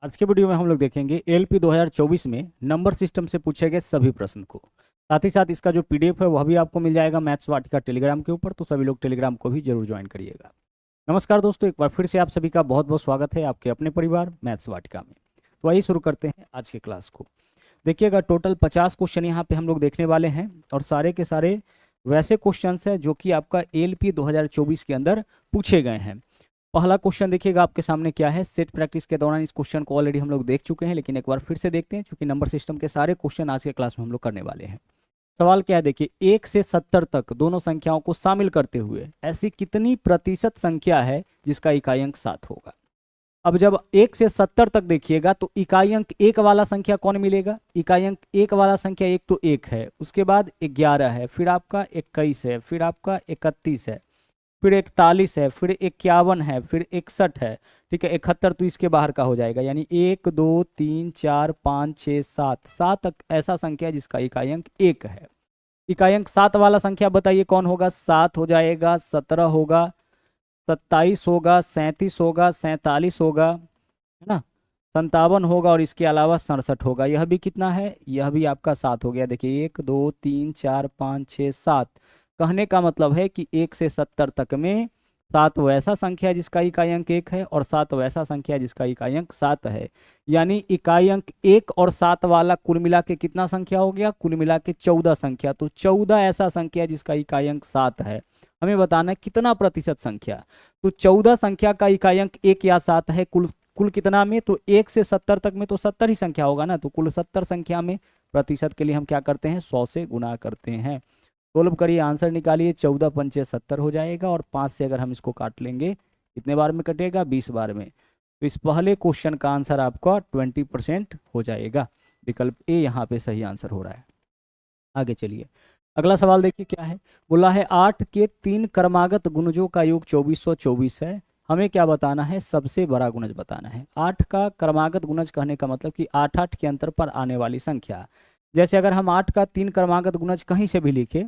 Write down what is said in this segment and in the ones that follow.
आज के वीडियो में हम लोग देखेंगे एलपी 2024 में नंबर सिस्टम से पूछे गए सभी प्रश्न को। साथ ही साथ इसका जो पीडीएफ है वह भी आपको मिल जाएगा मैथ्स वाटिका टेलीग्राम के ऊपर, तो सभी लोग टेलीग्राम को भी जरूर ज्वाइन करिएगा। नमस्कार दोस्तों, एक बार फिर से आप सभी का बहुत बहुत स्वागत है आपके अपने परिवार मैथ्स वाटिका में। तो आइए शुरू करते हैं आज के क्लास को। देखिएगा, टोटल 50 क्वेश्चन यहाँ पे हम लोग देखने वाले हैं और सारे के सारे वैसे क्वेश्चन हैं जो कि आपका एलपी 2024 के अंदर पूछे गए हैं। पहला क्वेश्चन देखिएगा आपके सामने क्या है। सेट प्रैक्टिस के दौरान इस क्वेश्चन को ऑलरेडी हम लोग देख चुके हैं, लेकिन एक बार फिर से देखते हैं क्योंकि नंबर सिस्टम के सारे क्वेश्चन आज के क्लास में हम लोग करने वाले हैं। सवाल क्या है, देखिए 1 से 70 तक दोनों संख्याओं को शामिल करते हुए ऐसी कितनी प्रतिशत संख्या है जिसका इकाई अंक 7 होगा। अब जब 1 से 70 तक देखिएगा तो इकाई अंक 1 वाला संख्या कौन मिलेगा। इकाई अंक 1 वाला संख्या एक तो 1 है, उसके बाद 11 है, फिर आपका 21 है, फिर आपका 31 है, फिर 41 है, फिर 51 है, फिर 61 है। ठीक है, 71 तो इसके बाहर का हो जाएगा, यानी 1 2 3 4 5 6 7 7 ऐसा संख्या है जिसका इकाई अंक 1 है। इकाई अंक 7 वाला संख्या बताइए कौन होगा। 7 हो जाएगा, 17 होगा, 27 होगा, 37 होगा, 47 होगा, है ना, 57 होगा और इसके अलावा 67 होगा। यह भी कितना है, यह भी आपका 7 हो गया। देखिए 1 2 3 4 5 6 7। कहने का मतलब है कि 1 से 70 तक में 7 वैसा संख्या है जिसका इकाई अंक 1 है और 7 वैसा संख्या है जिसका इकाई अंक 7 है। यानी इकाई अंक 1 और 7 वाला कुल मिला के कितना संख्या हो गया, कुल मिला के 14 संख्या। तो 14 ऐसा संख्या है जिसका इकाई अंक 7 है। हमें बताना है कितना प्रतिशत संख्या। तो 14 संख्या का इकाई अंक 1 या 7 है। कुल कुल कितना में, तो 1 से 70 तक में तो 70 ही संख्या होगा ना। तो कुल 70 संख्या में प्रतिशत के लिए हम क्या करते हैं, 100 से गुना करते हैं। सोल्व करिए, आंसर निकालिए। 14 पंचे 70 हो जाएगा और 5 से अगर हम इसको काट लेंगे कितने बार में कटेगा, 20 बार में। तो इस पहले क्वेश्चन का आंसर आपका 20% हो जाएगा। विकल्प ए यहाँ पे सही आंसर हो रहा है। आगे चलिए, अगला सवाल देखिए क्या है। बोला है 8 के 3 क्रमागत गुणजों का योग 2424 है। हमें क्या बताना है, सबसे बड़ा गुणज बताना है। 8 का क्रमागत गुणज कहने का मतलब कि 8 के अंतर पर आने वाली संख्या। जैसे अगर हम 8 का 3 क्रमागत गुणज कहीं से भी लिखे,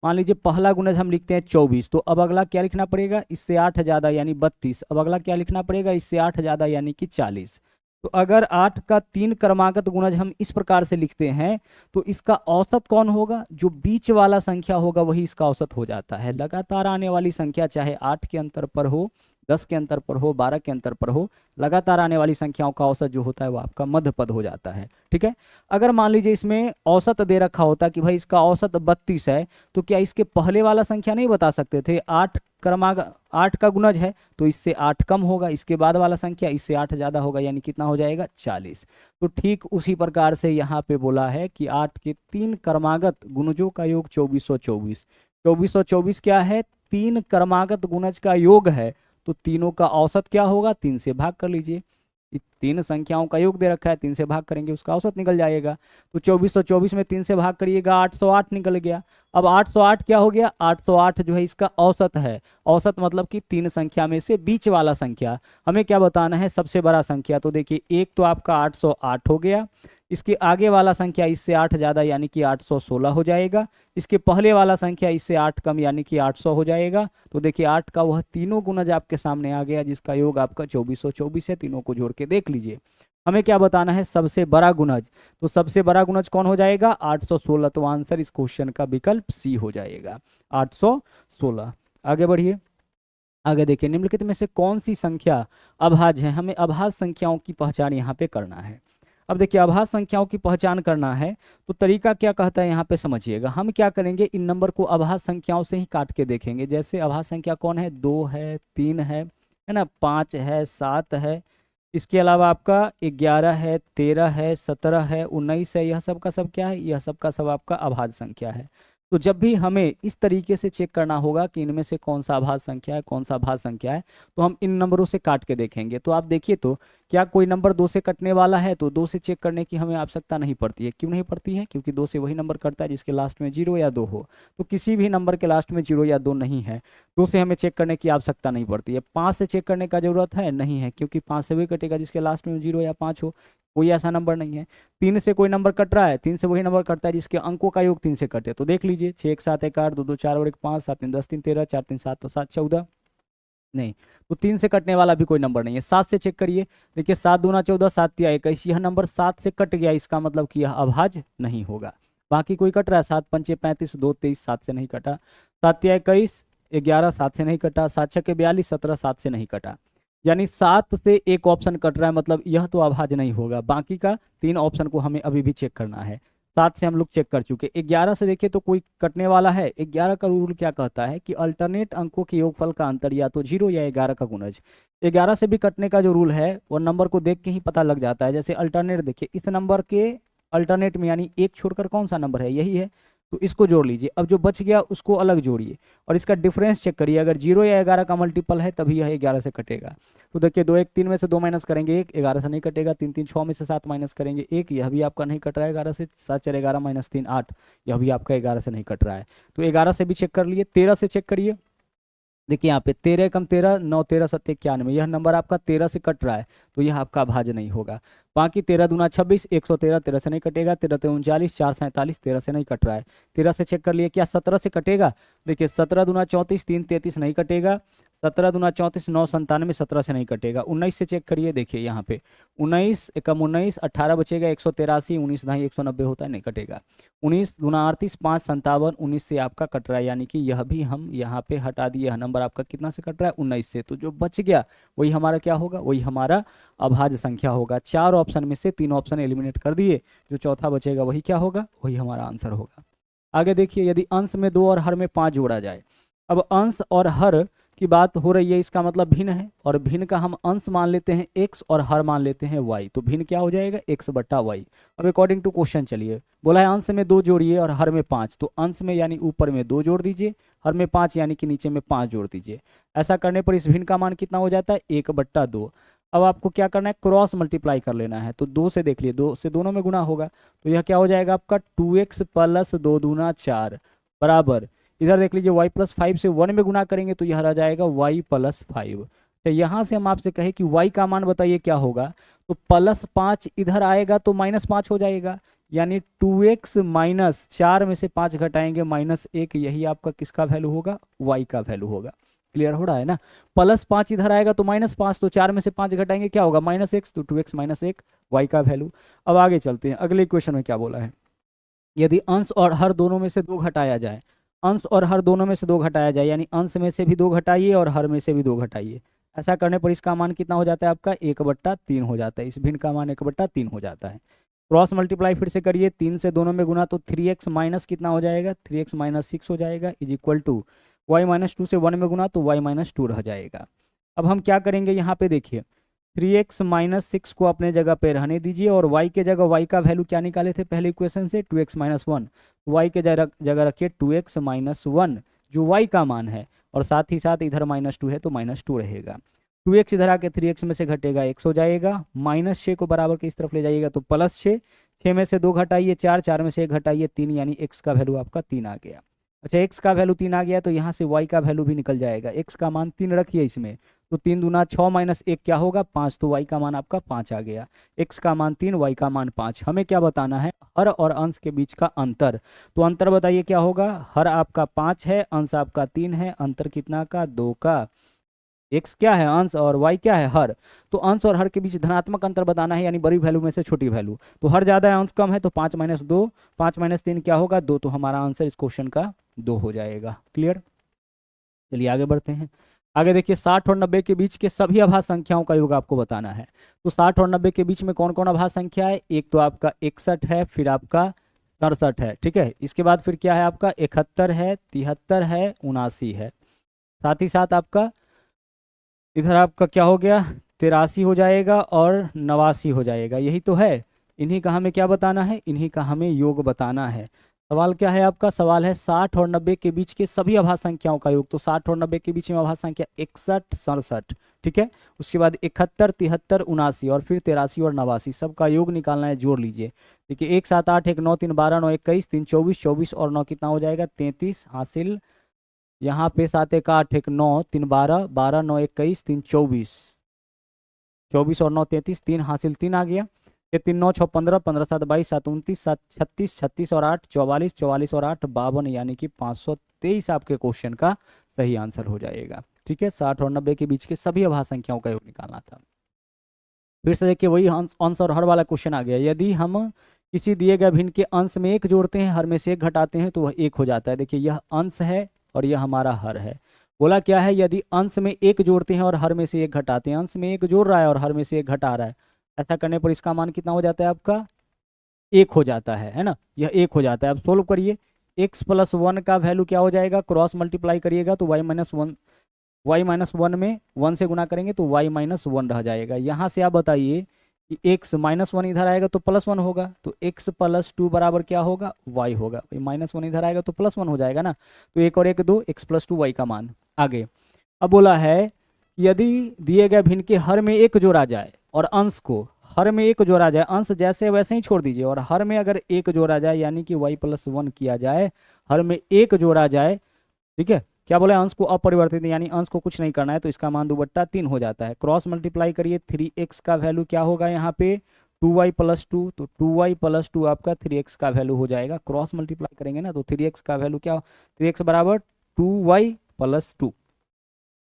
मान लीजिए पहला गुणज हम लिखते हैं 24, तो अब अगला क्या लिखना पड़ेगा, इससे 8 ज़्यादा यानी 32। अब अगला क्या लिखना पड़ेगा, इससे 8 ज़्यादा यानी कि 40। तो अगर 8 का 3 क्रमागत गुणज हम इस प्रकार से लिखते हैं तो इसका औसत कौन होगा, जो बीच वाला संख्या होगा वही इसका औसत हो जाता है। लगातार आने वाली संख्या चाहे 8 के अंतर पर हो, 10 के अंतर पर हो, 12 के अंतर पर हो, लगातार आने वाली संख्याओं का औसत जो होता है वो आपका मध्य पद हो जाता है। ठीक है, अगर मान लीजिए इसमें औसत दे रखा होता कि भाई इसका औसत 32 है, तो क्या इसके पहले वाला संख्या नहीं बता सकते थे। 8 का गुणज है तो इससे 8 कम होगा, इसके बाद वाला संख्या इससे 8 ज्यादा होगा, यानी कितना हो जाएगा, 40। तो ठीक उसी प्रकार से यहाँ पे बोला है कि 8 के 3 क्रमागत गुणजों का योग 2424। 2424 क्या है, 3 क्रमागत गुणज का योग है। तो तीनों का औसत क्या होगा, 3 से भाग कर लीजिए। 3 संख्याओं का योग दे रखा है, 3 से भाग करेंगे उसका औसत निकल जाएगा। तो 2424 में 3 से भाग करिएगा, 808 निकल गया। अब 808 क्या हो गया, 808 जो है इसका औसत है। औसत मतलब कि 3 संख्या में से बीच वाला संख्या। हमें क्या बताना है, सबसे बड़ा संख्या। तो देखिए एक तो आपका 808 हो गया, इसके आगे वाला संख्या इससे 8 ज़्यादा यानी कि 816 हो जाएगा, इसके पहले वाला संख्या इससे 8 कम यानी कि 800 हो जाएगा। तो देखिए 8 का वह तीनों गुणज आपके सामने आ गया जिसका योग आपका 2424 है। तीनों को जोड़ के देख लीजिए। हमें क्या बताना है, सबसे बड़ा गुणज। तो सबसे बड़ा गुणज कौन हो जाएगा, 816। तो आंसर इस क्वेश्चन का विकल्प सी हो जाएगा, 816। आगे बढ़िए, आगे देखिए, निम्नलिखित में से कौन सी संख्या अभाज्य है। हमें अभाज्य संख्याओं की पहचान यहाँ पे करना है। अब देखिए अभाज्य संख्याओं की पहचान करना है तो तरीका क्या कहता है यहाँ पे समझिएगा। हम क्या करेंगे, इन नंबर को अभाज्य संख्याओं से ही काट के देखेंगे। जैसे अभाज्य संख्या कौन है, 2 है, 3 है ना, 5 है, 7 है, इसके अलावा आपका 11 है, 13 है, 17 है, 19 है। यह सब का सब क्या है, यह सब का सब आपका अभाज्य संख्या है। तो जब भी हमें इस तरीके से चेक करना होगा कि इनमें से कौन सा अभाज्य संख्या है, कौन सा अभाज्य संख्या है, तो हम इन नंबरों से काट के देखेंगे। तो आप देखिए, तो क्या कोई नंबर 2 से कटने वाला है, तो 2 से चेक करने की हमें आवश्यकता नहीं पड़ती है। क्यों नहीं पड़ती है, क्योंकि 2 से वही नंबर कटता है जिसके लास्ट में 0 या 2 हो। तो किसी भी नंबर के लास्ट में 0 या 2 नहीं है, 2 से हमें चेक करने की आवश्यकता नहीं पड़ती है। 5 से चेक करने का जरूरत है, नहीं है, क्योंकि 5 से वही कटेगा जिसके लास्ट में 0 या 5 हो। कोई ऐसा नंबर नहीं है। 3 से कोई नंबर कट रहा है, 3 से वही नंबर कटता है जिसके अंकों का योग 3 से कटे। तो देख लीजिए, 6 1 7 1 8, 2 2 4 और 1 5, 7 3 10 3 13, 4 3 7 तो 7 14। नहीं, तो 3 से कटने वाला भी कोई नंबर नहीं है। 7 से चेक करिए, देखिए 7 दूना 14, 7 तिया 21, यह नंबर 7 से कट गया, इसका मतलब कि यह अभाज्य नहीं होगा। बाकी कोई कट रहा है, 7 पंचे 35, 2 23, 7 से नहीं कटा, 7 तिया 21, 11 7 से नहीं कटा, 7 छके 42, 17 7 से नहीं कटा, यानी 7 से एक ऑप्शन कट रहा है, मतलब यह तो अभाज्य नहीं होगा। बाकी का 3 ऑप्शन को हमें अभी भी चेक करना है। 7 से हम लोग चेक कर चुके, 11 से देखिए तो कोई कटने वाला है। 11 का रूल क्या कहता है कि अल्टरनेट अंकों के योगफल का अंतर या तो 0 या 11 का गुणज। 11 से भी कटने का जो रूल है वो नंबर को देख के ही पता लग जाता है। जैसे अल्टरनेट देखिए, इस नंबर के अल्टरनेट में यानी एक छोड़कर कौन सा नंबर है, यही है, तो इसको जोड़ लीजिए। अब जो बच गया उसको अलग जोड़िए और इसका डिफरेंस चेक करिए। अगर 0 या 11 का मल्टीपल है तभी यह 11 से कटेगा। तो देखिए 2 1 3 में से 2 माइनस करेंगे 1, 11 से नहीं कटेगा। 3 3 6 में से 7 माइनस करेंगे 1, यह भी आपका नहीं कट रहा है 11 से। 7 4 11 माइनस 3 8, यह भी आपका 11 से नहीं कट रहा है। तो 11 से भी चेक कर लिए। 13 से चेक करिए, देखिए यहाँ पे 13 कम 13 9 13 7 91, यह नंबर आपका 13 से कट रहा है, तो यह आपका भाज्य नहीं होगा। बाकी 13 दूना 26, 113, 13 से नहीं कटेगा। 13 ते 39, 4 47, 13 से नहीं कट रहा है। 13 से चेक कर लिए, क्या 17 से कटेगा? देखिए 17 दूना 34, 3 33 नहीं कटेगा। 17 दूना 34, 9 97, 17 से नहीं कटेगा। 19 से चेक करिए, देखिए यहाँ पे 19 एकम 19, 18 बचेगा 183, 19 ढाई 190 होता है, नहीं कटेगा। 19 दूना 38, 5 57, 19 से आपका कट रहा है, यानी कि यह भी हम यहाँ पे हटा दिए। यह नंबर आपका कितना से कट रहा है? 19 से। तो जो बच गया वही हमारा क्या होगा? वही हमारा अभाज्य संख्या होगा। 4 ऑप्शन में से 3 ऑप्शन एलिमिनेट कर दिए, जो चौथा बचेगा वही क्या होगा? वही हमारा आंसर होगा। आगे देखिए, यदि अंश में 2 और हर में 5 जोड़ा जाए। अब अंश और हर की बात हो रही है, इसका मतलब भिन्न है, और भिन्न का हम अंश मान लेते हैं x और हर मान लेते हैं y, तो भिन्न क्या हो जाएगा? x बट्टा y। अब अकॉर्डिंग टू क्वेश्चन चलिए, बोला है अंश में 2 जोड़िए और हर में 5, तो अंश में यानी ऊपर में 2 जोड़ दीजिए, हर में 5 यानी कि नीचे में 5 जोड़ दीजिए। ऐसा करने पर इस भिन्न का मान कितना हो जाता है? 1/2। अब आपको क्या करना है? क्रॉस मल्टीप्लाई कर लेना है। तो 2 से देख लिए, 2 से दोनों में गुना होगा, तो यह क्या हो जाएगा आपका? 2x प्लस 2 दूना 4 बराबर, इधर देख लीजिए y प्लस 5 से 1 में गुना करेंगे तो यह रह जाएगा y प्लस 5। तो यहाँ से हम आपसे कहे कि y का मान बताइए क्या होगा, तो प्लस 5 इधर आएगा तो माइनस 5 हो जाएगा, यानी 2x माइनस 4 में से 5 घटाएंगे -1, यही आपका किसका वैल्यू होगा? y का वैल्यू होगा। क्लियर हो रहा है ना? प्लस 5 इधर आएगा तो -5, तो 4 में से 5 घटाएंगे क्या होगा? -x, तो 2x माइनस 1 y का वैल्यू। अब आगे चलते हैं, अगले इक्वेशन में क्या बोला है? यदि अंश और हर दोनों में से 2 घटाया जाए, अंश और हर दोनों में से 2 घटाया जाए, यानी अंश में से भी 2 घटाइए और हर में से भी 2 घटाइए। ऐसा करने पर इसका मान कितना हो जाता है आपका? 1/3 हो जाता है। इस भिन्न का मान 1/3 हो जाता है। क्रॉस मल्टीप्लाई फिर से करिए, 3 से दोनों में गुना, तो 3x माइनस कितना हो जाएगा? 3x माइनस 6 हो जाएगा, is equal to y minus 2 से 1 में गुना तो y माइनस 2 रह जाएगा। अब हम क्या करेंगे, यहाँ पे देखिए 3x माइनस 6 को अपने जगह पे रहने दीजिए, और y के जगह y का वैल्यू क्या निकाले थे पहले इक्वेशन से? 2x minus 1। y के जगह रखिए 2x माइनस 1, जो y का मान है, और साथ ही साथ इधर -2 है तो -2 रहेगा। 2x इधर आके 3x में से घटेगा, x हो जाएगा। -6 को बराबर के इस तरफ ले जाइएगा तो +6, 6 में से 2 घटाइए 4, 4 में से 1 घटाइए 3, यानी x का वैल्यू आपका 3 आ गया। अच्छा, x का वैल्यू 3 आ गया तो यहाँ से y का वैल्यू भी निकल जाएगा। x का मान 3 रखिए इसमें, तो 3 दूना 6 माइनस 1 क्या होगा? 5, तो y का मान आपका 5 आ गया। x का मान 3, y का मान 5। हमें क्या बताना है? हर और अंश के बीच का अंतर। तो अंतर बताइए क्या होगा? हर आपका 5 है, अंश आपका 3 है, अंतर कितना का? 2 का। x क्या है? अंश, और y क्या है? हर। तो अंश और हर के बीच धनात्मक अंतर बताना है, यानी बड़ी वैल्यू में से छोटी वैल्यू। तो हर ज्यादा है, अंश कम है, तो 5 माइनस 2, 5 माइनस 3 क्या होगा? 2। तो हमारा आंसर इस क्वेश्चन का 2 हो जाएगा। क्लियर? चलिए आगे बढ़ते हैं। आगे देखिए, 60 और 90 के बीच के सभी अभाज्य संख्याओं का योग आपको बताना है। तो 60 और 90 के बीच में कौन कौन अभाज्य संख्या है? एक तो आपका 61 है, फिर आपका 67 है, ठीक है। इसके बाद फिर क्या है आपका? 71 है, 73 है, 79 है। साथ ही साथ आपका इधर आपका क्या हो गया? 83 हो जाएगा और 89 हो जाएगा। यही तो है। इन्हीं का हमें क्या बताना है? इन्हीं का हमें योग बताना है। सवाल क्या है आपका? सवाल है 60 और 90 के बीच के सभी अभाज्य संख्याओं का योग। तो 60 और 90 के बीच में अभाज्य संख्या 61, 67, ठीक है। उसके बाद 71, 73, 79 और फिर 83 और 89, सबका योग निकालना है। जोड़ लीजिए, देखिए 1 7 8 1 9 3 12 9 21 3 24, 24 और 9 कितना हो जाएगा? 33 हासिल। यहाँ पे 7 1 8 1 9 3 12 12 9 21 3 24, 24 और 9 33, 3 हासिल 3 आ गया। ये 3 9 6 15, 15 7 22, 7 29, 7 36, 36 और 8 44, 44 और 8 52, यानी कि 523 आपके क्वेश्चन का सही आंसर हो जाएगा। ठीक है, 60 और 90 के बीच के सभी अभाज्य संख्याओं का योग निकालना था। फिर से देखिए वही अंश और हर वाला क्वेश्चन आ गया। यदि हम किसी दिए गए भिन्न के अंश में एक जोड़ते हैं, हर में से एक घटाते हैं तो वह एक हो जाता है। देखिए यह अंश है और यह हमारा हर है। बोला क्या है, यदि अंश में एक जोड़ते हैं और हर में से एक घटाते हैं। अंश में एक जोड़ रहा है और हर में से एक घटा रहा है, ऐसा करने पर इसका मान कितना हो जाता है आपका, एक हो जाता है ना, यह एक हो जाता है। अब सोल्व करिए, x + 1 का वैल्यू क्या हो जाएगा, क्रॉस मल्टीप्लाई करिएगा तो y-1 में 1 से गुना करेंगे तो y-1 रह जाएगा। यहाँ से आप बताइए कि x -1 इधर आएगा तो +1 होगा, तो x + 2 बराबर क्या होगा, y होगा। -1 इधर आएगा तो +1 हो जाएगा ना, तो 1 और 1 2, x + 2 y का मान। आगे अब बोला है यदि दिए गए भिन्न के हर में एक जोड़ा जाए और अंश को हर में एक जोड़ा जाए, अंश जैसे वैसे ही छोड़ दीजिए, और हर में अगर एक जोड़ा जाए यानी कि y + 1 किया जाए, हर में एक जोड़ा जाए, ठीक है। क्या बोला, अंश को अपरिवर्तित यानी अंश को कुछ नहीं करना है, तो इसका मान 2/3 हो जाता है। क्रॉस मल्टीप्लाई करिए, 3x का वैल्यू क्या होगा यहाँ पे 2y + 2, तो 2y + 2 आपका 3x का वैल्यू हो जाएगा। क्रॉस मल्टीप्लाई करेंगे ना तो 3x का वैल्यू क्या, 3x बराबर 2y + 2।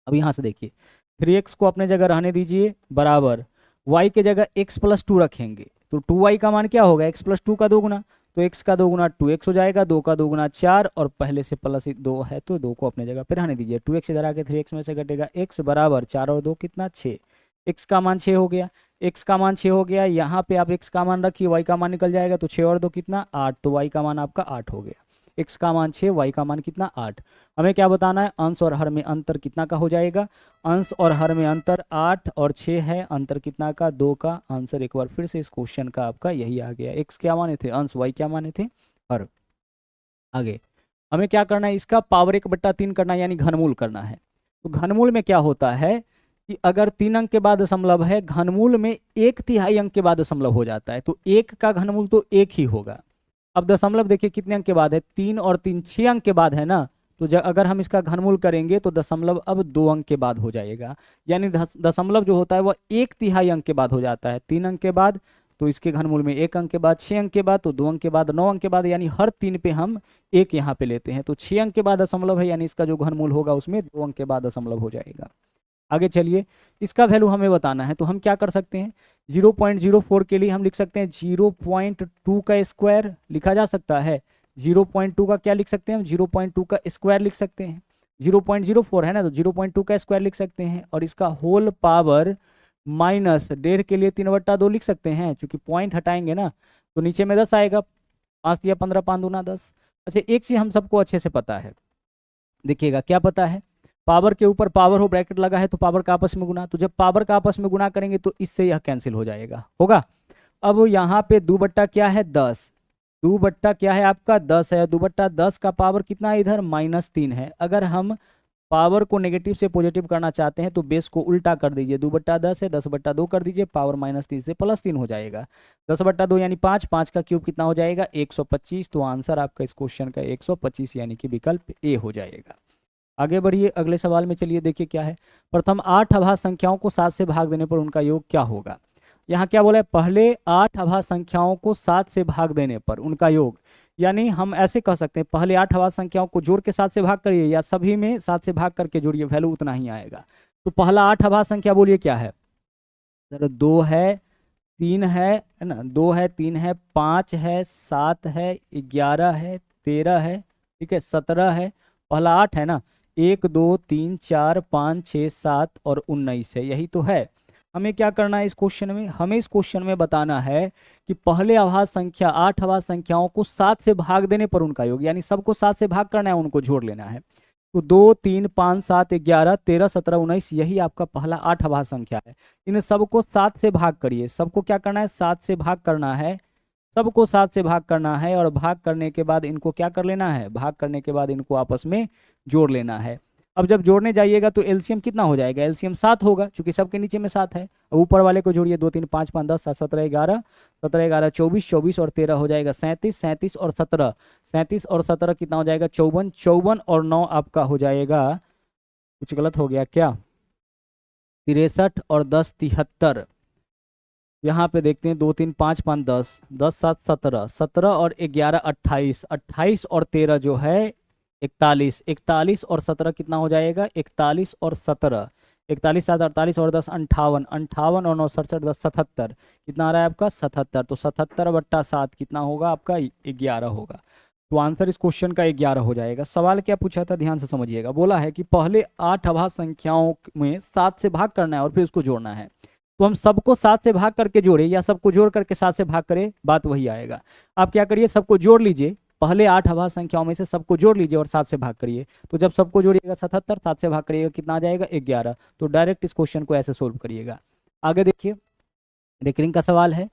अब यहाँ से देखिए 3x को अपने जगह रहने दीजिए, बराबर y के जगह x + 2 रखेंगे तो 2y का मान क्या होगा, x + 2 का 2 गुना, तो x का 2 गुना 2x हो जाएगा, 2 का 2 गुना 4, और पहले से +2 है तो 2 को अपने जगह पे रहने दीजिए। 2x इधर आके 3x में से घटेगा, x बराबर 4 और 2 कितना 6, x का मान 6 हो गया। x का मान 6 हो गया, यहाँ पे आप x का मान रखिए, y का मान निकल जाएगा, तो 6 और 2 कितना 8, तो y का मान आपका 8 हो गया। x का मान 6, y का मान कितना 8। हमें क्या बताना है, अंश और हर में अंतर कितना का हो जाएगा, अंश और हर में अंतर 8 और 6 है, अंतर कितना का 2 का। आंसर एक बार फिर से इस क्वेश्चन का आपका यही आ गया। x क्या माने थे अंश, y क्या माने थे हर। आगे हमें क्या करना है, इसका पावर 1/3 करना है यानी घनमूल करना है। तो घनमूल में क्या होता है कि अगर 3 अंक के बाद दशमलव है, घनमूल में 1/3 अंक के बाद दशमलव हो जाता है, तो 1 का घनमूल तो 1 ही होगा। अब दशमलव देखिए कितने अंक के बाद है, 3 और 3 6 अंक के बाद है ना, तो अगर हम इसका घनमूल करेंगे तो दशमलव अब 2 अंक के बाद हो जाएगा, यानी दशमलव जो होता है वह 1/3 अंक के बाद हो जाता है। 3 अंक के बाद तो इसके घनमूल में 1 अंक के बाद, 6 अंक के बाद तो 2 अंक के बाद, 9 अंक के बाद, यानी हर 3 पे हम 1 यहाँ पे लेते हैं, तो 6 अंक के बाद दशमलव है, यानी इसका जो घनमूल होगा उसमें 2 अंक के बाद दशमलव हो जाएगा। आगे चलिए, इसका वैल्यू हमें बताना है, तो हम क्या कर सकते हैं, 0.04 के लिए हम लिख सकते हैं 0.2 का स्क्वायर लिखा जा सकता है। 0.2 का क्या लिख सकते हैं हम, 0.2 का स्क्वायर लिख सकते हैं। 0.04 है ना, तो 0.2 का स्क्वायर लिख सकते हैं, और इसका होल पावर -1.5 के लिए 3/2 लिख सकते हैं, क्योंकि पॉइंट हटाएंगे ना तो नीचे में 10 आएगा, 5 दिया 15, 5 दूना 10। अच्छा एक चीज हम सबको अच्छे से पता है, देखिएगा क्या पता है, पावर के ऊपर पावर हो ब्रैकेट लगा है तो पावर का आपस में गुना, तो जब पावर का आपस में गुना करेंगे तो इससे यह कैंसिल हो जाएगा, होगा। अब यहाँ पे 2 क्या है 10, 2 क्या है आपका 10 है, 2/10 का पावर कितना है इधर -3 है। अगर हम पावर को नेगेटिव से पॉजिटिव करना चाहते हैं तो बेस को उल्टा कर दीजिए, 2/10 है 10/2 कर दीजिए, पावर -3 से +3 हो जाएगा, 10/2 यानी 5, 5 का क्यूब कितना हो जाएगा 125। तो आंसर आपका इस क्वेश्चन का 125 यानी कि विकल्प ए हो जाएगा। आगे बढ़िए, अगले सवाल में चलिए, देखिए क्या है। प्रथम 8 अभाज्य संख्याओं को 7 से भाग देने पर उनका योग क्या होगा। यहाँ क्या बोला है, पहले 8 अभाज्य संख्याओं को 7 से भाग देने पर उनका योग, यानी हम ऐसे कह सकते हैं पहले 8 अभाज्य संख्याओं को जोड़ के 7 से भाग करिए, या सभी में 7 से भाग करके जोड़िए, वैल्यू उतना ही आएगा। तो पहला 8 अभाज्य संख्या बोलिए क्या है, 2 है, 3 है ना, 2 है, 3 है, 5 है, 7 है, 11 है, 13 है, ठीक है, 17 है, पहला 8 है ना, 1 2 3 4 5 6 7 और 19 है, यही तो है। हमें क्या करना है इस क्वेश्चन में, हमें इस क्वेश्चन में बताना है कि पहले अभाज्य संख्या 8 अभाज्य संख्याओं को 7 से भाग देने पर उनका योग, यानी सबको 7 से भाग करना है, उनको जोड़ लेना है। तो 2 3 5 7 11 13 17 19 यही आपका पहला 8 अभाज्य संख्या है। इन सबको 7 से भाग करिए, सबको क्या करना है 7 से भाग करना है, सबको 7 से भाग करना है, और भाग करने के बाद इनको क्या कर लेना है, भाग करने के बाद इनको आपस में जोड़ लेना है। अब जब जोड़ने जाइएगा तो एलसीएम कितना हो जाएगा, एलसीएम 7 होगा, क्योंकि सबके नीचे में 7 है। अब ऊपर वाले को जोड़िए, 2 3 5 5 10 7 17 11, 17 11 24, 24 और 13 हो जाएगा 37, 37 और 17, 37 और 17 कितना हो जाएगा 54, 54 और 9 आपका हो जाएगा, कुछ गलत हो गया क्या, 63 और 10 73। यहाँ पे देखते हैं 2 3 5 5 10, 10 7 17, 17 और 11 28, 28 और 13 जो है 41, 41 और 17 कितना हो जाएगा? 41 और 17, 41 7 48 और 10 58, 58 और 9 67 10 77, कितना आ रहा है आपका? 77। तो 77/7 कितना होगा आपका? 11 होगा। तो आंसर इस क्वेश्चन का 11 हो जाएगा। सवाल क्या पूछा था, ध्यान से समझिएगा। बोला है कि पहले 8 अभाज्य संख्याओं में 7 से भाग करना है और फिर उसको जोड़ना है। तो हम सबको 7 से भाग करके जोड़े या सबको जोड़ करके 7 से भाग करें, बात वही आएगा। आप क्या करिए, सबको जोड़ लीजिए, पहले 8 अभाज्य संख्याओं में से सबको जोड़ लीजिए और 7 से भाग करिए। तो जब सबको जोड़िएगा 77, 7 से भाग करिएगा कितना आ जाएगा? 11। तो डायरेक्ट इस क्वेश्चन को ऐसे सोल्व करिएगा। आगे देखिए, रिकरिंग का सवाल है।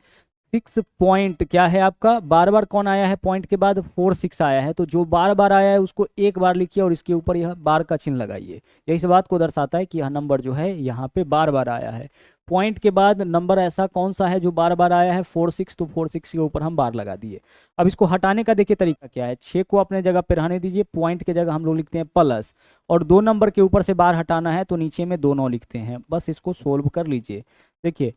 6 पॉइंट क्या है आपका? बार बार कौन आया है पॉइंट के बाद? 4 6 आया है। तो जो बार बार आया है उसको एक बार लिखिए और इसके ऊपर यह बार का चिन्ह लगाइए। यही इस बात को दर्शाता है कि यह नंबर जो है यहाँ पे बार बार आया है। पॉइंट के बाद नंबर ऐसा कौन सा है जो बार बार आया है? 4 6। तो 4 6 के ऊपर हम बार लगा दिए। अब इसको हटाने का देखिए तरीका क्या है। 6 को अपने जगह पे रहने दीजिए, पॉइंट के जगह हम लोग लिखते हैं प्लस, और 2 नंबर के ऊपर से बार हटाना है तो नीचे में 2 9 लिखते हैं। बस इसको सोल्व कर लीजिए। देखिए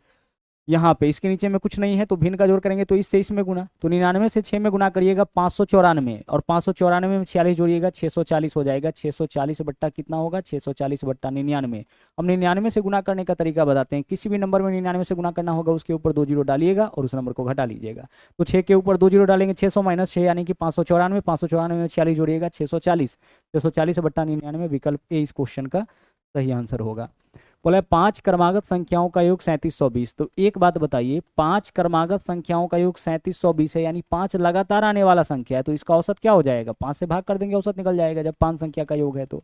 यहाँ पे इसके नीचे में कुछ नहीं है तो भिन्न का जोड़ करेंगे तो इससे इसमें गुना, तो 99 से 6 में गुना करिएगा 594, और 594 में 46 जोड़िएगा 640 हो जाएगा। 640 बट्टा कितना होगा? 640 बट्टा 99। हम 99 से गुना करने का तरीका बताते हैं। किसी भी नंबर में 99 से गुना करना होगा उसके ऊपर 2 जीरो डालिएगा और उस नंबर को घटा लीजिएगा। तो 6 के ऊपर 2 जीरो डालेंगे, 600 - 6 यानी कि 594, 594 में 46 जोड़िएगा 640, 640 बट्टा 99, विकल्प ए इस क्वेश्चन का सही आंसर होगा। बोला है 5 क्रमागत संख्याओं का योग 3720। तो एक बात बताइए, 5 क्रमागत संख्याओं का योग 3720 है, यानी 5 लगातार आने वाला संख्या है, तो इसका औसत क्या हो जाएगा? 5 से भाग कर देंगे, औसत निकल जाएगा जब 5 संख्या का योग है। तो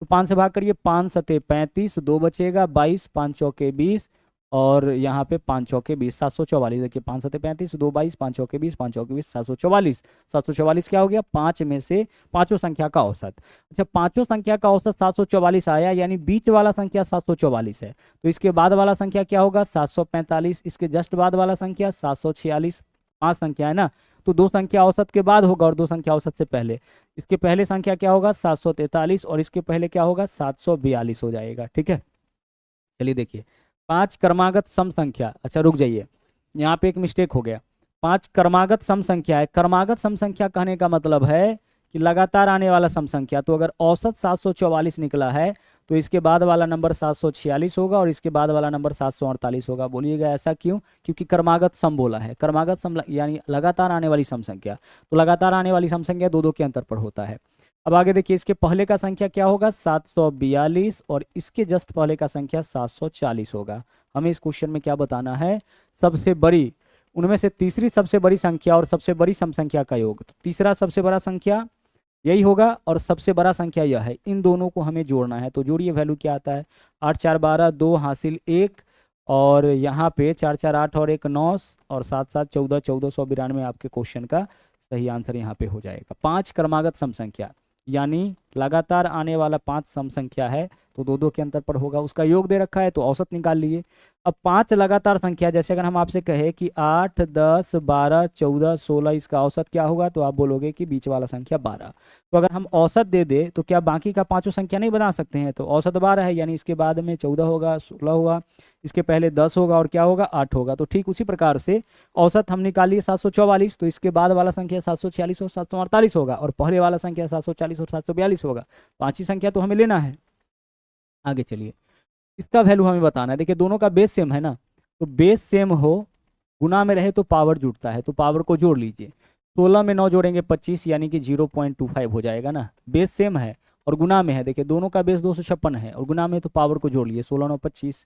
5 से भाग करिए, 5 सते 35, 2 बचेगा 22, 5 चौके 20, और यहाँ पे 5 चौके 20, 744। देखिए 5 सते 35, 2 22, 5 चौके 20, 5 चौके 20, 744। 744 क्या हो गया? 5 में से पांचों संख्या का औसत। अच्छा, पांचों संख्या का औसत 744 आया, यानी बीच वाला संख्या 744 है। तो इसके बाद वाला संख्या क्या होगा? 745। इसके जस्ट बाद वाला संख्या 746। 5 संख्या है ना, तो 2 संख्या औसत के बाद होगा और 2 संख्या औसत से पहले। इसके पहले संख्या क्या होगा? 743, और इसके पहले क्या होगा? 742 हो जाएगा। ठीक है, चलिए देखिए 5 क्रमागत सम संख्या। अच्छा रुक जाइए, यहाँ पे एक मिस्टेक हो गया। 5 क्रमागत सम संख्या है। क्रमागत सम संख्या कहने का मतलब है कि लगातार आने वाला सम संख्या। तो अगर औसत 744 निकला है तो इसके बाद वाला नंबर 746 होगा और इसके बाद वाला नंबर 748 होगा। बोलिएगा ऐसा क्यों? क्योंकि क्रमागत सम बोला है। क्रमागत सम यानी लगातार आने वाली सम संख्या। तो लगातार आने वाली सम संख्या 2 2 के अंतर पर होता है। अब आगे देखिए, इसके पहले का संख्या क्या होगा? 742, और इसके जस्ट पहले का संख्या 740 होगा। हमें इस क्वेश्चन में क्या बताना है? सबसे बड़ी, उनमें से तीसरी सबसे बड़ी संख्या और सबसे बड़ी सम संख्या का योग। तो तीसरा सबसे बड़ा संख्या यही होगा और सबसे बड़ा संख्या यह है। इन दोनों को हमें जोड़ना है। तो जोड़िए, वैल्यू क्या आता है? 8 4 12, 2 हासिल 1, और यहाँ पे 4 4 8 और 1 9, और 7 7 14, 1492 आपके क्वेश्चन का सही आंसर यहाँ पे हो जाएगा। 5 क्रमागत सम संख्या यानी लगातार आने वाला 5 सम संख्या है, तो 2 2 के अंतर पर होगा। उसका योग दे रखा है तो औसत निकाल लिए। अब 5 लगातार संख्या, जैसे अगर हम आपसे कहे कि 8 10 12 14 16, इसका औसत क्या होगा? तो आप बोलोगे कि बीच वाला संख्या 12। तो अगर हम औसत दे दे तो क्या बाकी का पांचों संख्या नहीं बना सकते हैं? तो औसत 12 है, यानी इसके बाद में 14 होगा, 16 होगा, इसके पहले 10 होगा, और क्या होगा? 8 होगा। तो ठीक उसी प्रकार से औसत हम निकालिए 744, तो इसके बाद वाला संख्या 746 और 748 होगा, और पहले वाला संख्या 740 और 742 होगा। 5 ही संख्या तो हमें लेना है। आगे चलिए, इसका वैल्यू हमें बताना है। देखिए दोनों का बेस सेम है ना, तो बेस सेम हो, गुना में रहे तो पावर जुड़ता है, तो पावर को जोड़ लीजिए। 16 में 9 जोड़ेंगे 25, यानी कि 0.25 हो जाएगा ना। बेस सेम है और गुना में है। देखिए दोनों का बेस 256 है और गुना में, तो पावर को जोड़ लिए, 16 9 25।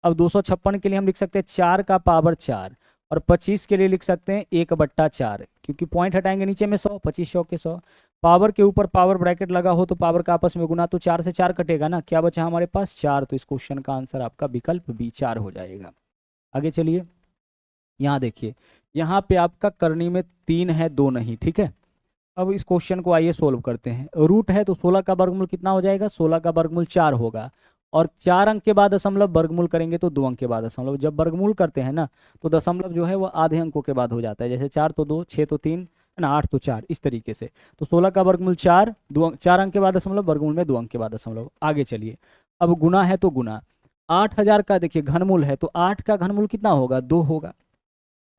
अब 256 के लिए हम लिख सकते हैं 4 का पावर 4, और 25 के लिए लिख सकते हैं 1/4, क्योंकि पॉइंट हटाएंगे नीचे में 100, 25 100 के 100। पावर के ऊपर पावर ब्रैकेट लगा हो तो पावर का आपस में गुना, तो 4 से 4 कटेगा ना, क्या बचा हमारे पास? 4। तो इस क्वेश्चन का आंसर आपका विकल्प बी 4 हो जाएगा। आगे चलिए, यहाँ देखिए, यहाँ पे आपका करनी में 3 है, 2 नहीं। ठीक है, अब इस क्वेश्चन को आइए सोल्व करते हैं। रूट है तो 16 का वर्गमूल कितना हो जाएगा? 16 का वर्गमूल 4 होगा, और 4 अंक के बाद दशमलव, वर्गमूल करेंगे तो 2 अंक के बाद दशमलव। जब वर्गमूल करते हैं ना तो दशमलव जो है वो आधे अंकों के बाद हो जाता है। जैसे 4 तो 2, 6 तो 3, है ना, 8 तो 4, इस तरीके से। तो 16 का वर्गमूल 4, 4 अंक के बाद दशमलव, वर्गमूल में 2 अंक के बाद दशमलव। आगे चलिए, अब गुना है तो गुना, 8000 का देखिए घनमूल है, तो 8 का घनमूल कितना होगा? 2 होगा।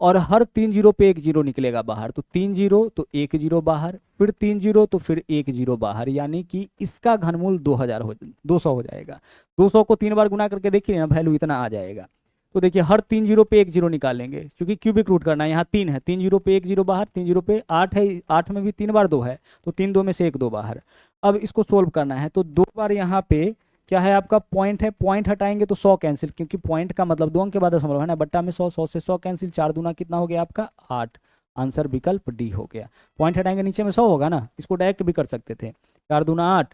और हर 3 जीरो पे 1 जीरो निकलेगा बाहर, तो 3 जीरो तो 1 जीरो बाहर, फिर 3 जीरो तो फिर 1 जीरो बाहर, यानी कि इसका घनमूल 200 हो जाएगा। 200 को 3 बार गुना करके देखिए ना, वैल्यू इतना आ जाएगा। तो देखिए हर 3 जीरो पे 1 जीरो निकालेंगे, क्योंकि क्यूबिक रूट करना है, यहाँ 3 है, 3 जीरो पे 1 जीरो बाहर, 3 जीरो पे 8 है, 8 में भी 3 बार 2 है, तो 3 2 में से 1 2 बाहर। अब इसको सोल्व करना है, तो 2 बार यहाँ पे क्या है आपका पॉइंट है, पॉइंट हटाएंगे तो 100 कैंसिल, क्योंकि पॉइंट का मतलब 2 अंक के बाद दशमलव है ना, बट्टा में 100, 100 से 100 कैंसिल, 4 दूना कितना हो गया आपका 8। आंसर विकल्प डी हो गया। पॉइंट हटाएंगे नीचे में 100 होगा ना, इसको डायरेक्ट भी कर सकते थे, 4 दूना 8।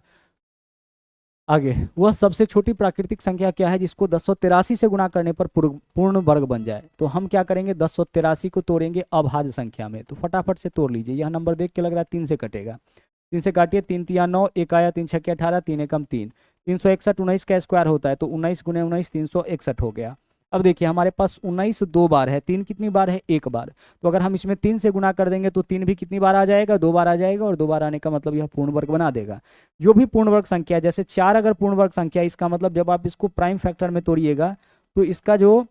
आगे, वह सबसे छोटी प्राकृतिक संख्या क्या है जिसको 1083 से गुणा करने पर पूर्ण वर्ग बन जाए? तो हम क्या करेंगे, 1083 को तोड़ेंगे अभाज्य संख्या में, तो फटाफट से तोड़ लीजिए। यह नंबर देख के लग रहा है 3 से कटेगा, 3 से काटिए, 3 तिया 9, एक आया, 3 छक्के 18, 3 एकम 3, 361 19 का स्क्वायर होता है, तो 19 गुने 19 361 हो गया। अब देखिए हमारे पास 19 2 बार है, 3 कितनी बार है, 1 बार, तो अगर हम इसमें 3 से गुना कर देंगे तो 3 भी कितनी बार आ जाएगा, 2 बार आ जाएगा, और 2 बार आने का मतलब यह पूर्ण वर्ग बना देगा। जो भी पूर्ण वर्ग संख्या है, जैसे 4 अगर पूर्ण वर्ग संख्या है, इसका मतलब जब आप इसको प्राइम फैक्टर में तोड़िएगा तो इसका जो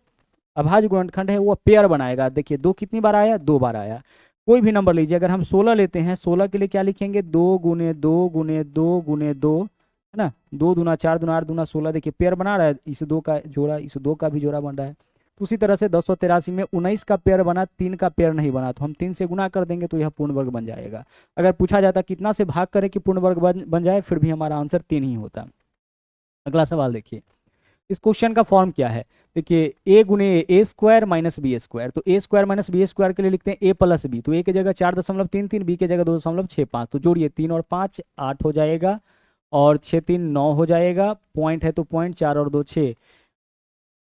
अभाज्य गुणनखंड है वो पेयर बनाएगा। देखिए 2 कितनी बार आया, 2 बार आया। कोई भी नंबर लीजिए, अगर हम 16 लेते हैं, 16 के लिए क्या लिखेंगे, 2 गुने 2 गुने 2 गुने 2, है ना, 2 दूना 4 दूना 8 दूना 16, देखिए पेयर बना रहा है, इस 2 का जोड़ा, इस 2 का भी जोड़ा बन रहा है। तो उसी तरह से 1083 में 19 का पेयर बना, 3 का पेयर नहीं बना, तो हम 3 से गुना कर देंगे तो यह पूर्ण वर्ग बन जाएगा। अगर पूछा जाता कितना से भाग करें कि पूर्ण वर्ग बन जाए, फिर भी हमारा आंसर 3 ही होता। अगला सवाल देखिए, इस क्वेश्चन का फॉर्म क्या है, देखिए ए गुने ए स्क्वायर माइनस बी स्क्वायर, तो ए स्क्वायर माइनस बी स्क्वायर के लिए लिखते हैं ए प्लस बी, तो ए की जगह 4.33, बी की जगह 2.65, तो जोड़िए 3 और 5 8 हो जाएगा, और 6 3 9 हो जाएगा, पॉइंट है तो पॉइंट, 4 और 2 6,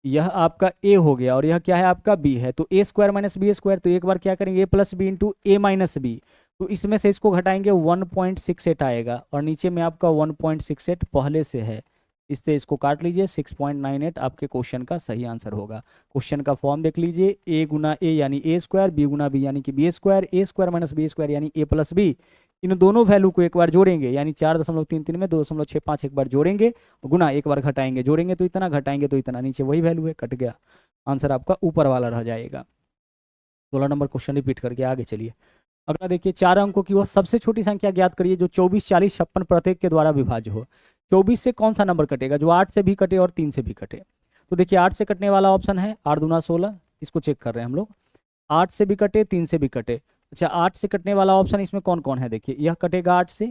यह आपका ए हो गया, और यह क्या है आपका बी है, तो ए स्क्वायर माइनस बी स्क्वायर, तो एक बार क्या करेंगे, ए प्लस बी इंटू ए माइनस बी, तो इसमें से इसको घटाएंगे 1.68 आएगा, और नीचे में आपका 1.68 पहले से है, इससे इसको काट लीजिए, 6.98 आपके क्वेश्चन का सही आंसर होगा। क्वेश्चन का फॉर्म देख लीजिए, ए गुना ए यानी ए स्क्वायर, बी गुना बी यानी कि बी स्क्वायर, ए स्क्वायर माइनस बी स्क्वायर यानी ए प्लस बी, इन दोनों वैल्यू को एक बार जोड़ेंगे, यानी 4.33 में 2.65 एक बार जोड़ेंगे, गुना एक बार घटाएंगे, जोड़ेंगे तो इतना, घटाएंगे तो इतना, नीचे वही वैल्यू है, कट गया, आंसर आपका ऊपर वाला रह जाएगा। 16 नंबर क्वेश्चन रिपीट करके आगे चलिए। अगला देखिए, 4 अंकों की वह सबसे छोटी संख्या ज्ञात करिए जो 24 40 56 प्रत्येक के द्वारा विभाज्य हो। 24 से कौन सा नंबर कटेगा, जो 8 से भी कटे और 3 से भी कटे? तो देखिए 8 से कटने वाला ऑप्शन है 8 दूना 16, इसको चेक कर रहे हैं हम लोग, 8 से भी कटे 3 से भी कटे। अच्छा 8 से कटने वाला ऑप्शन इसमें कौन कौन है, देखिए यह कटेगा 8 से,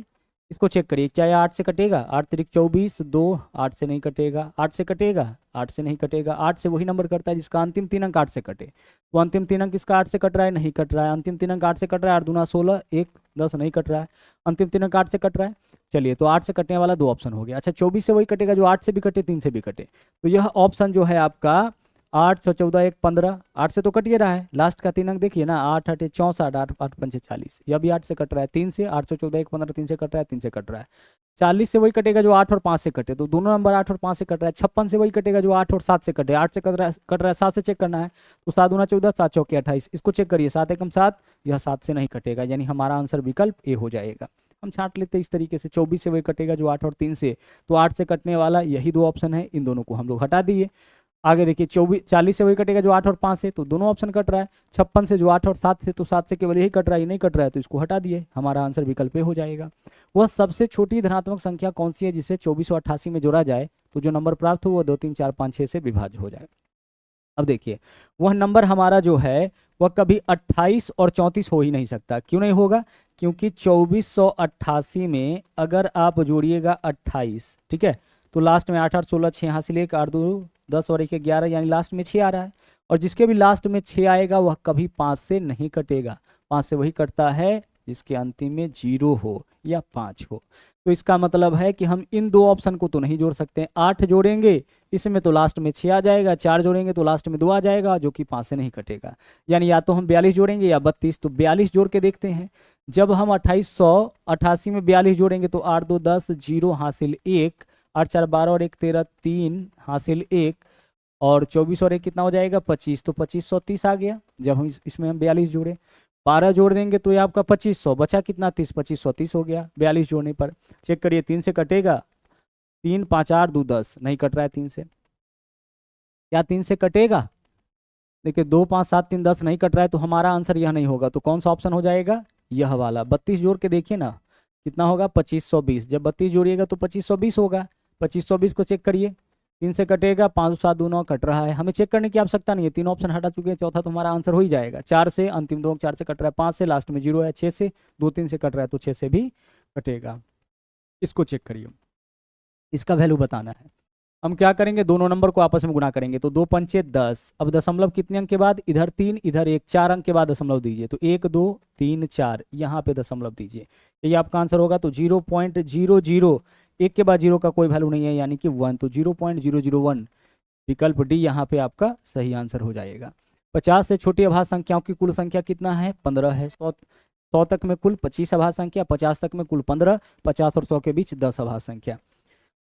इसको चेक करिए, क्या यह 8 से कटेगा, 8 तिरिक 24 2, 8 से नहीं कटेगा, 8 से कटेगा, 8 से नहीं कटेगा, 8 से वही नंबर कटता है जिसका अंतिम 3 अंक 8 से कटे, तो अंतिम 3 अंक इसका 8 से कट रहा है, नहीं कट रहा है, अंतिम 3 अंक 8 से कट रहा है, 8 दूना 16 1 10 नहीं कट रहा है, अंतिम 3 अंक 8 से कट रहा है। चलिए तो 8 से कटने वाला 2 ऑप्शन हो गया। अच्छा 24 से वही कटेगा जो 8 से भी कटे 3 से भी कटे, तो यह ऑप्शन जो है आपका 8 6 14 1 15, 8 से तो कट ये रहा है, लास्ट का 3 अंक देखिए ना, 8 8 64, 8 8 5 40, यह भी 8 से कट रहा है, 3 से 8 6 14 1 15, 3 से कट रहा है, 3 से कट रहा है। 40 से वही कटेगा जो 8 और 5 से कटे, तो दोनों नंबर 8 और 5 से कट रहा है। 56 से वही कटेगा जो 8 और 7 से कटे, 8 से कट रहा है 7 से चेक करना है, तो 7 दूना 14 7 चौके 28, इसको चेक करिए, 7 एकम 7, यह 7 से नहीं कटेगा, यानी हमारा आंसर विकल्प ए हो जाएगा। हम छांट लेते हैं इस तरीके से, 24 से वही कटेगा जो 8 और 3 से, तो 8 से कटने वाला यही 2 ऑप्शन है, इन दोनों को हम लोग हटा दिए। आगे देखिए 40 से वही कटेगा जो 8 और 5 से, तो दोनों ऑप्शन कट रहा है। 56 से जो 8 और 7 से, तो 7 से केवल यही कट रहा है, ये नहीं कट रहा है, तो इसको हटा दिए, हमारा आंसर विकल्प ए हो जाएगा। वह सबसे छोटी धनात्मक संख्या कौन सी है जिसे 2488 में जोड़ा जाए तो जो नंबर प्राप्त हो वह 2 3 4 5 6 से विभाज्य हो जाए? अब देखिए वह नंबर हमारा जो है वह कभी 28 और 34 हो ही नहीं सकता। क्यों नहीं होगा, क्योंकि 2488 में अगर आप जोड़िएगा 28, ठीक है, तो लास्ट में 8 8 16 6 हासिल 1 8 2 10 और 1 11, यानी लास्ट में 6 आ रहा है, और जिसके भी लास्ट में 6 आएगा वह कभी 5 से नहीं कटेगा, 5 से वही कटता है जिसके अंतिम में 0 हो या 5 हो। तो इसका मतलब है कि हम इन 2 ऑप्शन को तो नहीं जोड़ सकते। 8 जोड़ेंगे इसमें तो लास्ट में 6 आ जाएगा, 4 जोड़ेंगे तो लास्ट में 2 आ जाएगा, जो कि 5 से नहीं कटेगा, यानी या तो हम 42 जोड़ेंगे या 32। तो 42 जोड़ के देखते हैं, जब हम 2888 में 42 जोड़ेंगे तो 8 2 10 0 हासिल 1, 8 4 12 और 1 13 3 हासिल 1, और 24 और 1 कितना हो जाएगा 25, तो 2530 आ गया। जब हम इसमें हम 42 जोड़े, 12 जोड़ देंगे तो ये आपका 2500 बचा, कितना 30, 2530 हो गया 42 जोड़ने पर। चेक करिए 3 से कटेगा, 3 5 8 2 10 नहीं कट रहा है 3 से, क्या 3 से कटेगा? देखिए 2 5 7 3 10 नहीं कट रहा है तो हमारा आंसर यह नहीं होगा, तो कौन सा ऑप्शन हो जाएगा, यह वाला। 32 जोड़ के देखिए ना कितना होगा, 2520। जब 32 जोड़िएगा तो 2520 होगा। 2520 को चेक करिए, 3 से कटेगा, 5 7 2 9 कट रहा है, हमें चेक करने की आवश्यकता नहीं है, 3 ऑप्शन हटा चुके हैं, चौथा तो हमारा आंसर हो ही जाएगा। 4 से अंतिम 2 4 से कट रहा है, 5 से लास्ट में 0 है, 6 से 2 3 से कट रहा है तो 6 से भी कटेगा। इसको चेक करिए, इसका वैल्यू बताना है। हम क्या करेंगे, दोनों नंबर को आपस में गुणा करेंगे, तो 2 पंचे 10। अब दशमलव कितने अंक के बाद, इधर 3 इधर 1, 4 अंक के बाद दशमलव दीजिए, तो 1 2 3 4 यहाँ पे दशमलव दीजिए, ये आपका आंसर होगा। तो 0.00, 1 के बाद 0 का कोई वैल्यू नहीं है यानी कि 1, तो 0.001 विकल्प डी यहाँ पे आपका सही आंसर हो जाएगा। 50 से छोटी अभाज्य संख्याओं की कुल संख्या कितना है, 15 है। 100 तक में कुल 25 अभाज्य संख्या, 50 तक में कुल 15, 50 और 100 के बीच 10 अभाज्य संख्या।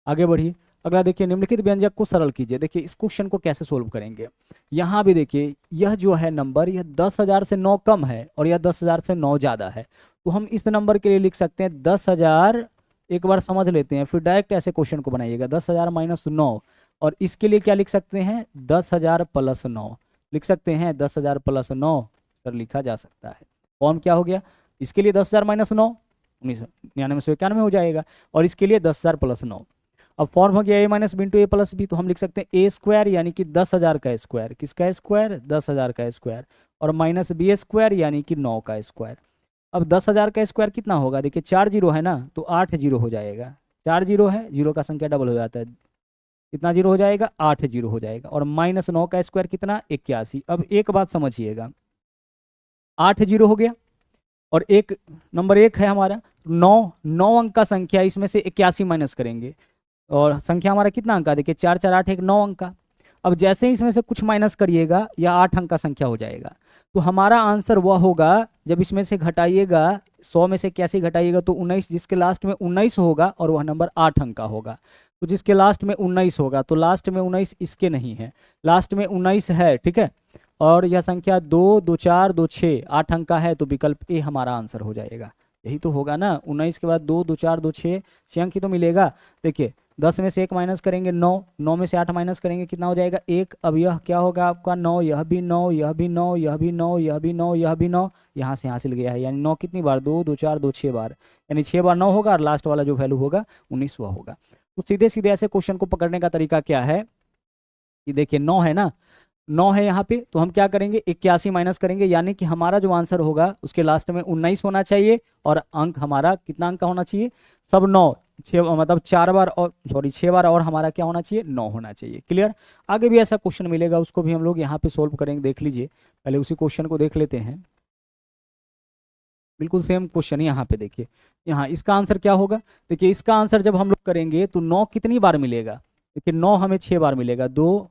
आगे बढ़िए, अगला देखिए, निम्नलिखित व्यंजक को सरल कीजिए। देखिए इस क्वेश्चन को कैसे सोल्व करेंगे, यहाँ भी देखिए यह जो है नंबर, यह 10,000 से 9 कम है और यह 10,000 से 9 ज़्यादा है, तो हम इस नंबर के लिए लिख सकते हैं 10,000। एक बार समझ लेते हैं फिर डायरेक्ट ऐसे क्वेश्चन को बनाइएगा, 10,000 माइनस 9, और इसके लिए क्या लिख सकते हैं, 10,000 प्लस 9 लिख सकते हैं, 10,000 प्लस 9 सर लिखा जा सकता है। फॉर्म क्या हो गया, इसके लिए 10,000 माइनस 9 1999 हो जाएगा, और इसके लिए 10,000 प्लस 9। अब फॉर्म हो गया a minus B into A plus B, तो हम लिख सकते हैं ए स्क्वायर यानी कि 10,000 का स्क्वायर, किसका स्क्वायर, 10,000 का स्क्वायर, और माइनस बी स्क्वायर यानी कि 9 का स्क्वायर। अब 10,000 का स्क्वायर कितना होगा, देखिए 4 जीरो है ना, तो 8 जीरो हो जाएगा। 4 जीरो है, जीरो का संख्या डबल हो जाता है, कितना जीरो हो जाएगा, 8 जीरो हो जाएगा। और माइनस 9 का स्क्वायर कितना, 81। अब एक बात समझिएगा, 8 जीरो हो गया और एक नंबर 1 है हमारा, 9 अंक का संख्या, इसमें से 81 माइनस करेंगे और संख्या हमारा कितना अंक का, देखिए 4 4 8 1 9 अंक का। अब जैसे ही इसमें से कुछ माइनस करिएगा यह 8 अंक का संख्या हो जाएगा, तो हमारा आंसर वह होगा, जब इसमें से घटाइएगा 100 में से 81 घटाइएगा तो 19, जिसके लास्ट में 19 होगा और वह नंबर 8 अंक का होगा। तो जिसके लास्ट में 19 होगा, तो लास्ट में 19 इसके नहीं है, लास्ट में 19 है, ठीक है। और यह संख्या 2 2 4 2 6 8 अंक का है, तो विकल्प ए हमारा आंसर हो जाएगा। यही तो होगा ना, 19 के बाद 2 2 4 2 6 अंक ही तो मिलेगा। देखिए 10 में से 1 माइनस करेंगे 9, 9 में से 8 माइनस करेंगे कितना हो जाएगा 1। अब यह क्या होगा आपका 9, यह भी 9, यह भी 9, यह भी 9, यह भी 9, यह भी 9, यहाँ से हासिल गया है, यानी 9 कितनी बार, 2 2 4 2 6 बार, यानी 6 बार 9 होगा, और लास्ट वाला जो वैल्यू होगा 19 वह होगा। तो सीधे सीधे ऐसे क्वेश्चन को पकड़ने का तरीका क्या है कि देखिए 9 है ना, 9 है यहाँ पे, तो हम क्या करेंगे 81 माइनस करेंगे, यानी कि हमारा जो आंसर होगा उसके लास्ट में 19 होना चाहिए, और अंक हमारा कितना अंक का होना चाहिए, सब 9, 6 मतलब 4 बार और 6 बार, और हमारा क्या होना चाहिए 9 होना चाहिए। क्लियर। आगे भी ऐसा क्वेश्चन मिलेगा, उसको भी हम लोग यहाँ पे सोल्व करेंगे, देख लीजिए। पहले उसी क्वेश्चन को देख लेते हैं, बिल्कुल सेम क्वेश्चन है। यहाँ पे देखिए, यहाँ इसका आंसर क्या होगा, देखिए इसका आंसर जब हम लोग करेंगे तो 9 कितनी बार मिलेगा, देखिए 9 हमें 6 बार मिलेगा, 2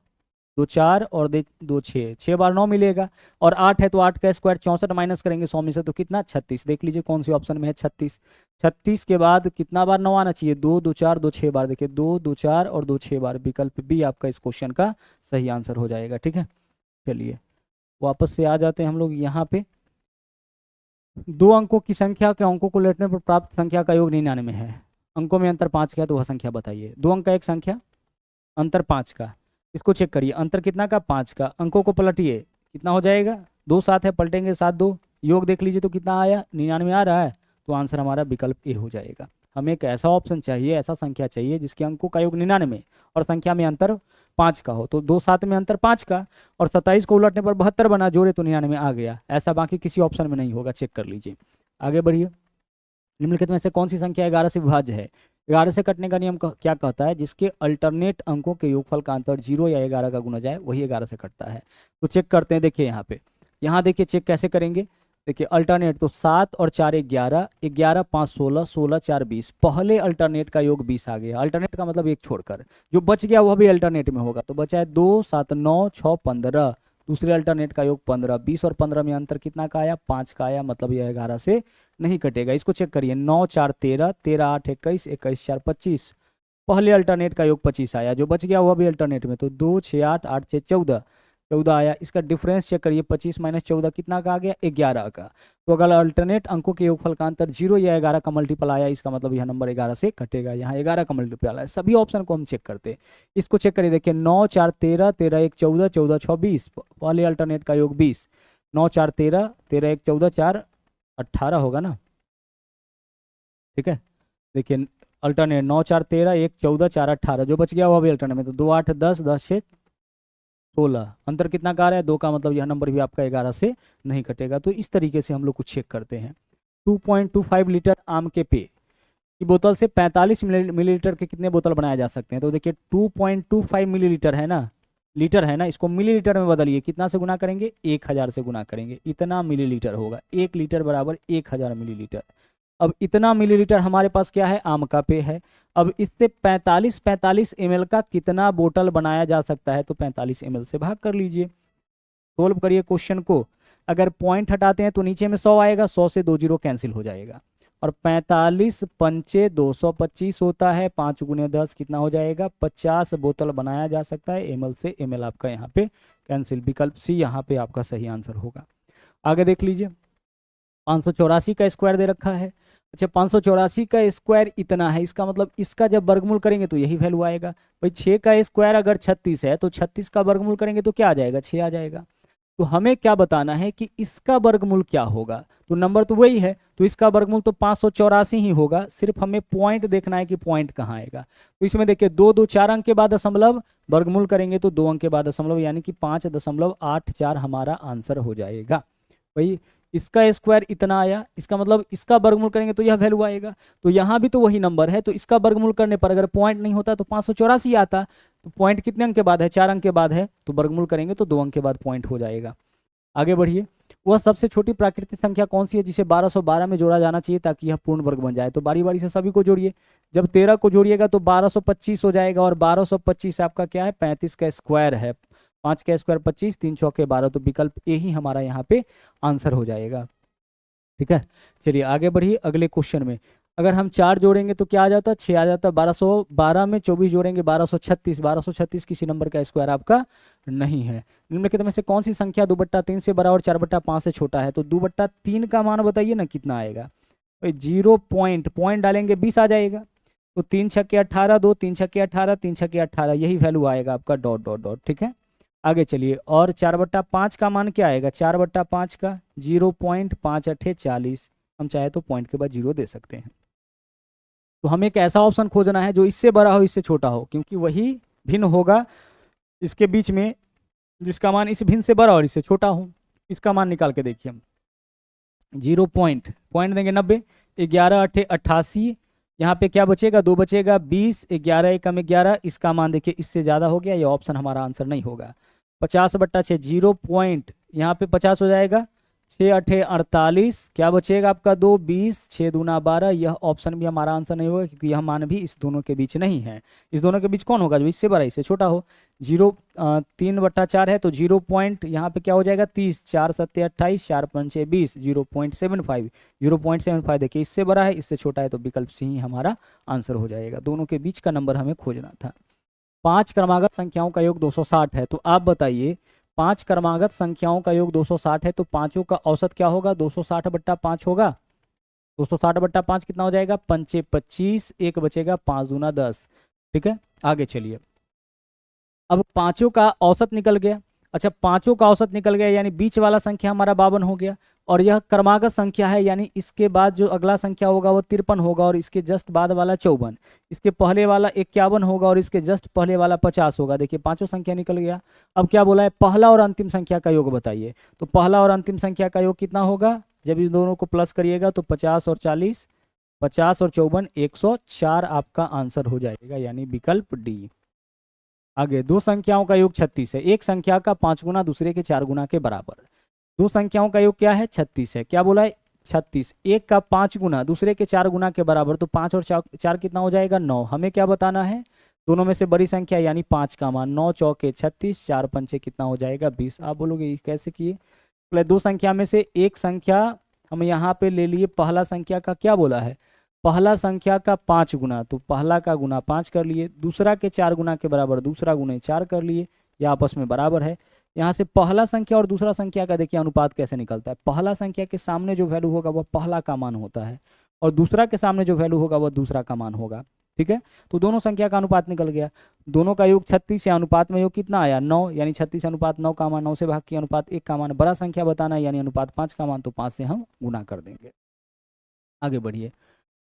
2 4 और 2 6, 6 बार 9 मिलेगा, और 8 है तो 8 का स्क्वायर 64 माइनस करेंगे 100 में से तो कितना 36। देख लीजिए कौन सी ऑप्शन में है 36। 36 के बाद कितना बार 9 आना चाहिए, 2 2 4 2 6 बार, देखिए 2 2 4 और 2 6 बार, विकल्प बी आपका इस क्वेश्चन का सही आंसर हो जाएगा। ठीक है, चलिए वापस से आ जाते हैं हम लोग यहाँ पे। 2 अंकों की संख्या के अंकों को लेटने पर प्राप्त संख्या का योग 99 है, अंकों में अंतर 5 का है, तो वह संख्या बताइए। 2 अंक का एक संख्या, अंतर 5 का, इसको चेक करिए, अंतर कितना का 5 का, अंकों को पलटिए कितना हो जाएगा, 2 7 है, पलटेंगे 7 2, योग देख लीजिए तो कितना आया 99 आ रहा है, तो आंसर हमारा विकल्प ए हो जाएगा। हमें एक ऐसा ऑप्शन चाहिए, ऐसा संख्या चाहिए जिसके अंकों का योग 99 और संख्या में अंतर 5 का हो। तो 2 7 में अंतर 5 का, और 27 को उलटने पर 72 बना, जोड़े तो 99 आ गया। ऐसा बाकी किसी ऑप्शन में नहीं होगा, चेक कर लीजिए। आगे बढ़िए, निम्नलिखित में से कौन सी संख्या 11 से विभाज्य है। 11 से कटने का नियम क्या कहता है, जिसके अल्टरनेट अंकों के योगफल का अंतर 0 या 11 का गुना जाए वही 11 से कटता है। तो चेक करते हैं, देखिए यहाँ पे, यहाँ देखिए चेक कैसे करेंगे। देखिए अल्टरनेट तो 7 और 4 11, 11 5 16, 16 4 20, पहले अल्टरनेट का योग 20 आ गया। अल्टरनेट का मतलब एक छोड़कर जो बच गया वह भी अल्टरनेट में होगा, तो बचा है 2 7 9 6 15, दूसरे अल्टरनेट का योग 15, 20 और 15 में अंतर कितना का आया 5 का आया, मतलब यह 11 से नहीं कटेगा। इसको चेक करिए, 9 4 13, 13 8 21, 21 4 25, पहले अल्टरनेट का योग 25 आया, जो बच गया वह भी अल्टरनेट में, तो 2 6 8 8 6 14, 14 आया। इसका डिफरेंस चेक करिए, 25 माइनस 14 कितना का आ गया, 11 का। तो अगर अल्टरनेट अंकों के योगफल का अंतर 0 या 11 का मल्टीपल आया, इसका मतलब यह नंबर 11 से कटेगा। यहाँ 11 का मल्टीपल आया। सभी ऑप्शन को हम चेक करते हैं। इसको चेक करिए, देखिए 9 4 13, 13 1 14, 14 6 20, पहले अल्टरनेट का योग 20, 9 4 13, 13 1 14, 4 18 होगा ना, ठीक है। देखिए अल्टरनेट 9 4 13, 1 14, 4 18, जो बच गया वो भी अल्टरनेट में, तो 2 8 10, 10 6 16, अंतर कितना का आ रहा है, 2 का, मतलब यह नंबर भी आपका 11 से नहीं कटेगा। तो इस तरीके से हम लोग कुछ चेक करते हैं। 2.25 लीटर आम के पेय की बोतल से 45 मिलीलीटर के कितने बोतल बनाए जा सकते हैं। तो देखिए 2.25 मिलीलीटर है ना, लीटर है ना, इसको मिलीलीटर में बदलिए, कितना से गुना करेंगे, 1000 से गुना करेंगे, इतना मिलीलीटर होगा। 1 लीटर बराबर 1000 मिलीलीटर। अब इतना मिलीलीटर हमारे पास क्या है, आम का पेय है। अब इससे 45 ml का कितना बोतल बनाया जा सकता है, तो 45 ml से भाग कर लीजिए, सोल्व करिए क्वेश्चन को। अगर पॉइंट हटाते हैं तो नीचे में 100 आएगा, 100 से 2 जीरो कैंसिल हो जाएगा, और 45 पंचे 225 होता है, 5 गुने 10 कितना हो जाएगा, 50 बोतल बनाया जा सकता है। ml से ml आपका यहाँ पे कैंसिल, विकल्प सी यहाँ पे आपका सही आंसर होगा। आगे देख लीजिए, 584 का स्क्वायर दे रखा है। अच्छा 584 का स्क्वायर इतना है, इसका मतलब इसका जब वर्गमूल करेंगे तो यही वैल्यू आएगा। भाई 6 का स्क्वायर अगर 36 है तो 36 का वर्गमूल करेंगे तो क्या आ जाएगा, 6 आ जाएगा। तो हमें क्या बताना है कि इसका वर्गमूल क्या होगा, तो नंबर तो वही है, तो इसका वर्गमूल तो 584 ही होगा। सिर्फ हमें पॉइंट देखना है कि पॉइंट कहाँ आएगा। तो इसमें देखिए 2 2 4 अंक के बाद दशमलव, वर्गमूल करेंगे तो 2 अंक के बाद दशमलव, यानी कि 5.84 हमारा आंसर हो जाएगा। भाई इसका स्क्वायर इतना आया, इसका मतलब इसका वर्गमूल करेंगे तो यह वैल्यू आएगा। तो यहाँ भी तो वही नंबर है, तो इसका वर्गमूल करने पर अगर पॉइंट नहीं होता तो 584 आता। तो पॉइंट कितने अंक के बाद है, 4 अंक के बाद है, तो वर्गमूल करेंगे तो 2 अंक के बाद पॉइंट हो जाएगा। आगे बढ़िए, वह सबसे छोटी प्राकृतिक संख्या कौन सी है जिसे 1212 में जोड़ा जाना चाहिए ताकि यह पूर्ण वर्ग बन जाए। तो बारी बारी से सभी को जोड़िए, जब 13 को जोड़िएगा तो 1225 हो जाएगा, और 1225 आपका क्या है, 35 का स्क्वायर है, 5 का स्क्वायर 25, 3 चौके 12, तो विकल्प ए ही हमारा यहाँ पे आंसर हो जाएगा। ठीक है, चलिए आगे बढ़िए अगले क्वेश्चन में। अगर हम 4 जोड़ेंगे तो क्या आ जाता, 6 आ जाता। 1212 में 24 जोड़ेंगे 1236, 1236 किसी नंबर का स्क्वायर आपका नहीं है। निम्नलिखित में से कौन सी संख्या 2/3 से बड़ा और 4/5 से छोटा है। तो 2/3 का मान बताइए ना कितना आएगा। 0 पॉइंट डालेंगे 20 आ जाएगा। तो 3 छक्के 18, 2 3 छक्के 18, 3 छक्के 18, यही वैल्यू आएगा आपका डॉट डॉट डॉट। ठीक है, आगे चलिए, और 4/5 का मान क्या आएगा, 4/5 का 0.5 8 40, हम चाहे तो पॉइंट के बाद 0 दे सकते हैं। तो हमें एक ऐसा ऑप्शन खोजना है जो इससे बड़ा हो इससे छोटा हो, क्योंकि वही भिन्न होगा इसके बीच में जिसका मान इस भिन्न से बड़ा और इससे छोटा हो। इसका मान निकाल के देखिए हम, 0 पॉइंट देंगे 90, 11 8 88, यहाँ पे क्या बचेगा, 2 बचेगा, 20, 11 एकम 11, इसका मान देखिए इससे ज़्यादा हो गया, ये ऑप्शन हमारा आंसर नहीं होगा। 50/6, 0 पॉइंट, यहाँ पे 50 हो जाएगा, 6 8 48, क्या बचेगा आपका 2, 20, 6 दूना 12, यह ऑप्शन भी हमारा आंसर नहीं होगा, क्योंकि यह मान भी इस दोनों के बीच नहीं है। इस दोनों के बीच कौन होगा, जो इससे बड़ा इससे छोटा हो। 3/4 है तो 0 पॉइंट, यहाँ पे क्या हो जाएगा 30, 4 7 28, 4 5 20, 0.75, 0.75 देखिए इससे बड़ा है इससे छोटा है, तो विकल्प से ही हमारा आंसर हो जाएगा। दोनों के बीच का नंबर हमें खोजना था। 5 क्रमागत संख्याओं का योग 260 है, तो आप बताइए 5 क्रमागत संख्याओं का योग 260 है, तो पांचों का औसत क्या होगा, 260/5 होगा। 260/5 कितना हो जाएगा, 5 25, 1 बचेगा, 5 दूना 10। ठीक है, आगे चलिए, अब पांचों का औसत निकल गया। अच्छा पांचों का औसत निकल गया, यानी बीच वाला संख्या हमारा 52 हो गया, और यह क्रमागत संख्या है, यानी इसके बाद जो अगला संख्या होगा वो 53 होगा, और इसके जस्ट बाद वाला 54, इसके पहले वाला 51 होगा, और इसके जस्ट पहले वाला 50 होगा। देखिए पांचों संख्या निकल गया। अब क्या बोला है, पहला और अंतिम संख्या का योग बताइए। तो पहला और अंतिम संख्या का योग कितना होगा, जब इन दोनों को प्लस करिएगा तो 50 और 40, 50 और 54, 104 आपका आंसर हो जाएगा, यानी विकल्प डी। आगे, दो संख्याओं का योग 36 है, एक संख्या का 5 गुना दूसरे के 4 गुना के बराबर। दो संख्याओं का योग क्या है, 36 है। क्या बोला है, 36, एक का 5 गुना दूसरे के 4 गुना के बराबर, तो 5 और 4 कितना हो जाएगा, 9। हमें क्या बताना है, दोनों में से बड़ी संख्या यानी 5 का मान। 9 चौके 36, 4 पंचे कितना हो जाएगा, 20। आप बोलोगे ये कैसे किए, बोले दो संख्या में से एक संख्या हम यहाँ पे ले लिए, पहला संख्या का क्या बोला है, पहला संख्या का 5 गुना, तो पहला का गुना 5 कर लिए, दूसरा के 4 गुना के बराबर दूसरा गुना 4 कर लिए, यह आपस में बराबर है। यहाँ से पहला संख्या और दूसरा संख्या का देखिए अनुपात कैसे निकलता है। पहला संख्या के सामने जो वैल्यू होगा वह पहला का मान होता है और दूसरा के सामने जो वैल्यू होगा वह दूसरा का मान होगा। ठीक है, तो दोनों संख्या का अनुपात निकल गया। दोनों का योग 36 है, अनुपात में योग कितना आया 9, यानी 36 अनुपात 9 का मान, 9 से भाग किया अनुपात 1 का मान। बड़ा संख्या बताना है यानी अनुपात 5 का मान, तो 5 से हम गुना कर देंगे। आगे बढ़िए,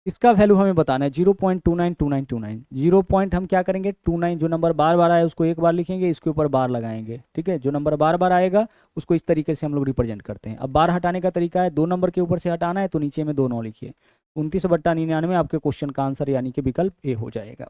इसका वैल्यू हमें बताना है 0.292929। 0 पॉइंट हम क्या करेंगे 29, जो नंबर बार बार आया उसको एक बार लिखेंगे, इसके ऊपर बार लगाएंगे। ठीक है, जो नंबर बार बार आएगा उसको इस तरीके से हम लोग रिप्रेजेंट करते हैं। अब बार हटाने का तरीका है, 2 नंबर के ऊपर से हटाना है तो नीचे में 2 9 लिखिए। 29/99 आपके क्वेश्चन का आंसर यानी कि विकल्प ए हो जाएगा।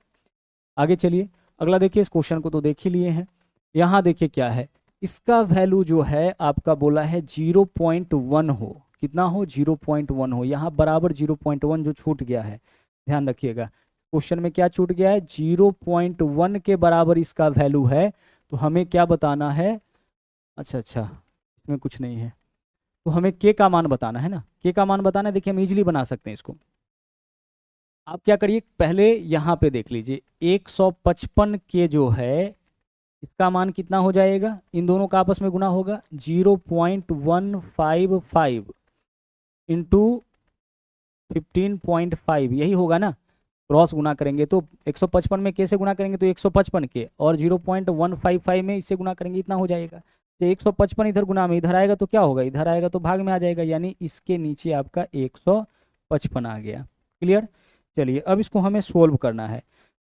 आगे चलिए, अगला देखिए, इस क्वेश्चन को तो देख ही लिए हैं। यहाँ देखिए क्या है, इसका वैल्यू जो है आपका बोला है 0.1 हो। कितना हो 0.1 हो। यहाँ बराबर 0.1 जो छूट गया है, ध्यान रखिएगा क्वेश्चन में क्या छूट गया है 0.1 के बराबर इसका वैल्यू है। तो हमें क्या बताना है, अच्छा इसमें कुछ नहीं है, तो हमें के का मान बताना है ना। के का मान बताना है, देखिए हम इजीली बना सकते हैं इसको। आप क्या करिए, पहले यहाँ पे देख लीजिए 155 के जो है इसका मान कितना हो जाएगा, इन दोनों का आपस में गुना होगा 0.155 इंटू 15.5, यही होगा ना। क्रॉस गुना करेंगे तो 155 में के से गुना करेंगे तो 155 के, और 0.155 में इससे गुना करेंगे इतना हो जाएगा। तो 155 इधर गुना में इधर आएगा तो क्या होगा, इधर आएगा तो भाग में आ जाएगा, यानी इसके नीचे आपका 155 आ गया। क्लियर। चलिए अब इसको हमें सोल्व करना है।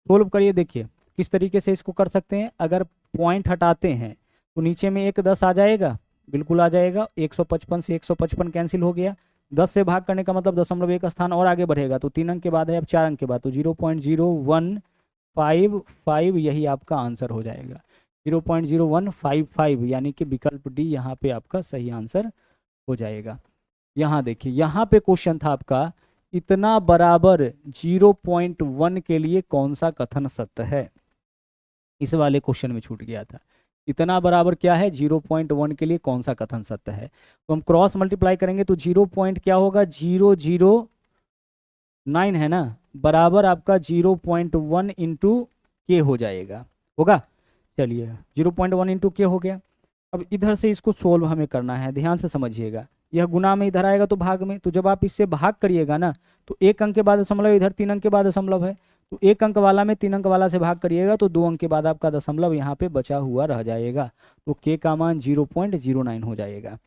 सोल्व करिए, देखिए किस तरीके से इसको कर सकते हैं। अगर पॉइंट हटाते हैं तो नीचे में एक 10 आ जाएगा, बिल्कुल आ जाएगा। 155 से 155 कैंसिल हो गया। 10 से भाग करने का मतलब 0.1 स्थान और आगे बढ़ेगा, तो 3 अंक के बाद है, अब 4 अंक के बाद, तो 0.0155 यही आपका आंसर हो जाएगा। 0.0155 यानी कि विकल्प डी यहाँ पे आपका सही आंसर हो जाएगा। यहाँ देखिए, यहाँ पे क्वेश्चन था आपका इतना बराबर 0.1 के लिए कौन सा कथन सत्य है। इस वाले क्वेश्चन में छूट गया था, इतना बराबर क्या है 0.1 के लिए कौन सा कथन सत्य है। तो हम क्रॉस मल्टीप्लाई करेंगे तो 0 पॉइंट क्या होगा 009 है ना, बराबर आपका 0.1 इंटू के हो जाएगा, होगा। चलिए 0.1 इंटू के हो गया। अब इधर से इसको सोल्व हमें करना है, ध्यान से समझिएगा। यह गुना में इधर आएगा तो भाग में, तो जब आप इससे भाग करिएगा ना तो 1 अंक के बाद दशमलव, इधर 3 अंक के बाद दशमलव है, तो 1 अंक वाला में 3 अंक वाला से भाग करिएगा तो 2 अंक के बाद आपका दशमलव यहाँ पे बचा हुआ रह जाएगा, तो के का मान 0.09 हो जाएगा।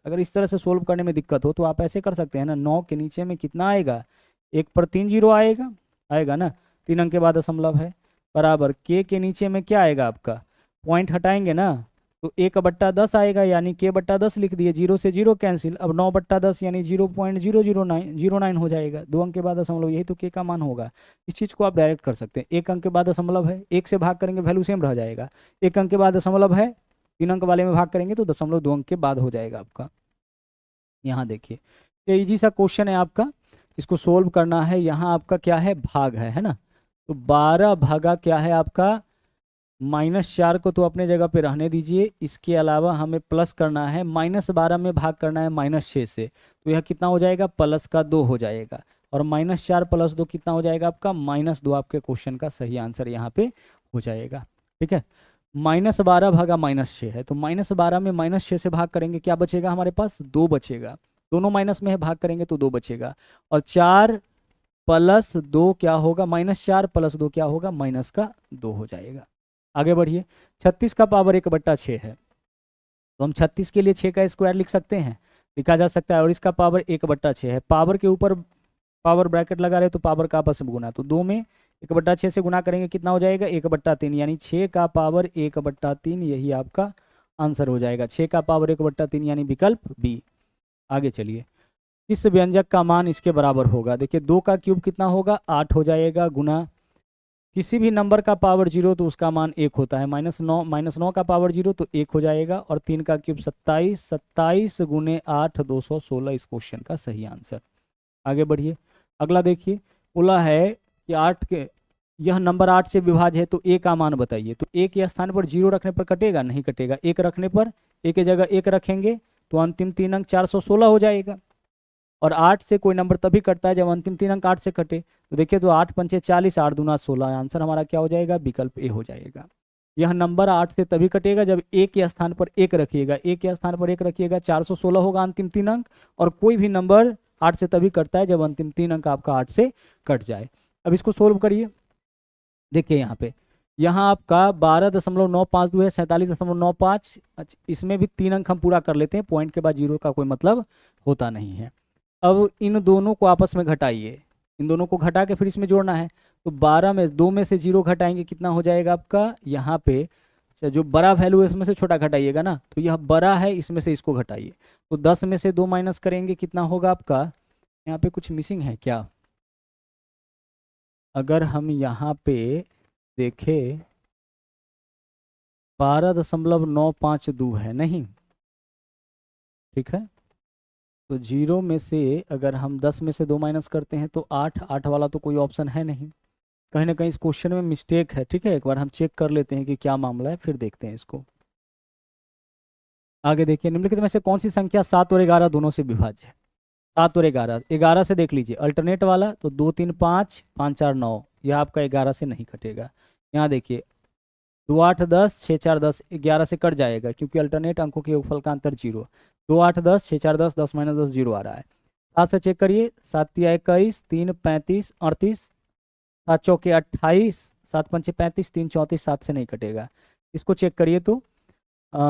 अगर इस तरह से सोल्व करने में दिक्कत हो तो आप ऐसे कर सकते हैं ना, 9 के नीचे में कितना आएगा, 1 पर 3 जीरो आएगा ना, 3 अंक के बाद दशमलव है, बराबर के नीचे में क्या आएगा आपका, पॉइंट हटाएंगे ना तो 1/10 आएगा, यानी k/10 लिख दिए, 0 से 0 कैंसिल। अब 9/10 यानी 0.009 हो जाएगा, 2 अंक के बाद दशमलव, यही तो के का मान होगा। इस चीज़ को आप डायरेक्ट कर सकते हैं। 1 अंक के बाद दशमलव है, 1 से भाग करेंगे वैल्यू सेम रह जाएगा। 1 अंक के बाद दशमलव है, 3 अंक वाले में भाग करेंगे तो दशमलव 2 अंक के बाद हो जाएगा आपका। यहाँ देखिए ये इजी सा क्वेश्चन है आपका, इसको सोल्व करना है। यहाँ आपका क्या है भाग है ना, तो 12 भागा क्या है आपका -4 को तो अपने जगह पे रहने दीजिए, इसके अलावा हमें प्लस करना है, -12 में भाग करना है -6 से, तो यह कितना हो जाएगा +2 हो जाएगा, और -4 + 2 कितना हो जाएगा आपका -2। आपके क्वेश्चन का सही आंसर यहाँ पे हो जाएगा। ठीक है, -12 भागा -6 है, तो -12 में -6 से भाग करेंगे क्या बचेगा हमारे पास 2 बचेगा, दोनों माइनस में है, भाग करेंगे तो 2 बचेगा, और 4 + 2 क्या होगा, -4 + 2 क्या होगा -2 हो जाएगा। आगे बढ़िए, 36 का पावर 1/6 है, तो हम 36 के लिए 6 का स्क्वायर लिख सकते हैं, लिखा जा सकता है, और इसका पावर 1/6 है। पावर के ऊपर पावर ब्रैकेट लगा रहे तो पावर का आपस में गुना, तो 2 में 1/6 से गुना करेंगे कितना हो जाएगा 1/3, यानी 6 का पावर 1/3 यही आपका आंसर हो जाएगा। 6 का पावर 1/3 यानी विकल्प बी। आगे चलिए, इस व्यंजक का मान इसके बराबर होगा। देखिए 2 का क्यूब कितना होगा 8 हो जाएगा, गुना किसी भी नंबर का पावर 0 तो उसका मान 1 होता है, -9 का पावर 0 तो 1 हो जाएगा, और 3 का क्यूब 27, 27 गुने 8 216 इस क्वेश्चन का सही आंसर। आगे बढ़िए, अगला देखिए, बोला है कि 8 के यह नंबर 8 से विभाज्य है तो a का मान बताइए। तो a के स्थान पर 0 रखने पर कटेगा, नहीं कटेगा। 1 रखने पर a की जगह 1 रखेंगे तो अंतिम 3 अंक 416 हो जाएगा, और 8 से कोई नंबर तभी कटता है जब अंतिम 3 अंक 8 से कटे। तो देखिए, तो 8 × 5 = 40, 8 × 2 = 16, आंसर हमारा क्या हो जाएगा विकल्प ए हो जाएगा। यह नंबर 8 से तभी कटेगा जब एक के स्थान पर एक रखिएगा, एक के स्थान पर एक रखिएगा, 416 होगा अंतिम 3 अंक। और कोई भी नंबर 8 से तभी कटता है जब अंतिम 3 अंक आपका 8 से कट जाए। अब इसको सोल्व करिए। देखिए यहाँ पे, यहाँ आपका 12.952 है, 47.95। अच्छा, इसमें भी 3 अंक हम पूरा कर लेते हैं, पॉइंट के बाद जीरो का कोई मतलब होता नहीं है। अब इन दोनों को आपस में घटाइए, इन दोनों को घटा के फिर इसमें जोड़ना है। तो 12 में 2 में से 0 घटाएंगे, कितना हो जाएगा आपका यहाँ पे, जो बड़ा वैल्यू है इसमें से छोटा घटाइएगा ना, तो यह बड़ा है, इसमें से इसको घटाइए। तो 10 में से 2 माइनस करेंगे, कितना होगा आपका, यहाँ पे कुछ मिसिंग है क्या? अगर हम यहाँ पे देखें 12.952 है नहीं, ठीक है। तो 0 में से अगर हम 10 में से 2 माइनस करते हैं तो 8, 8 वाला तो कोई ऑप्शन है नहीं, कहीं ना कहीं इस क्वेश्चन में मिस्टेक है, ठीक है। एक बार हम चेक कर लेते हैं कि क्या मामला है, फिर देखते हैं इसको। आगे देखिए, निम्नलिखित में से कौन सी संख्या 7 और 11 दोनों से विभाज्य है? 7 और 11, 11 से देख लीजिए अल्टरनेट वाला, तो 2 3 5, 5 4 9, यह आपका 11 से नहीं कटेगा। यहाँ देखिए 2 8 10, 6 4 10, 11 से कट जाएगा क्योंकि अल्टरनेट अंकों के योगफल का अंतर 0। 2 8 10, 6 4 10, 10 माइनस 10 0 आ रहा है। 7 से चेक करिए, 7 3 21, 3 35 38, 7 चौके 28, 7 पंचे 35, 3 34, 7 से नहीं कटेगा। इसको चेक करिए तो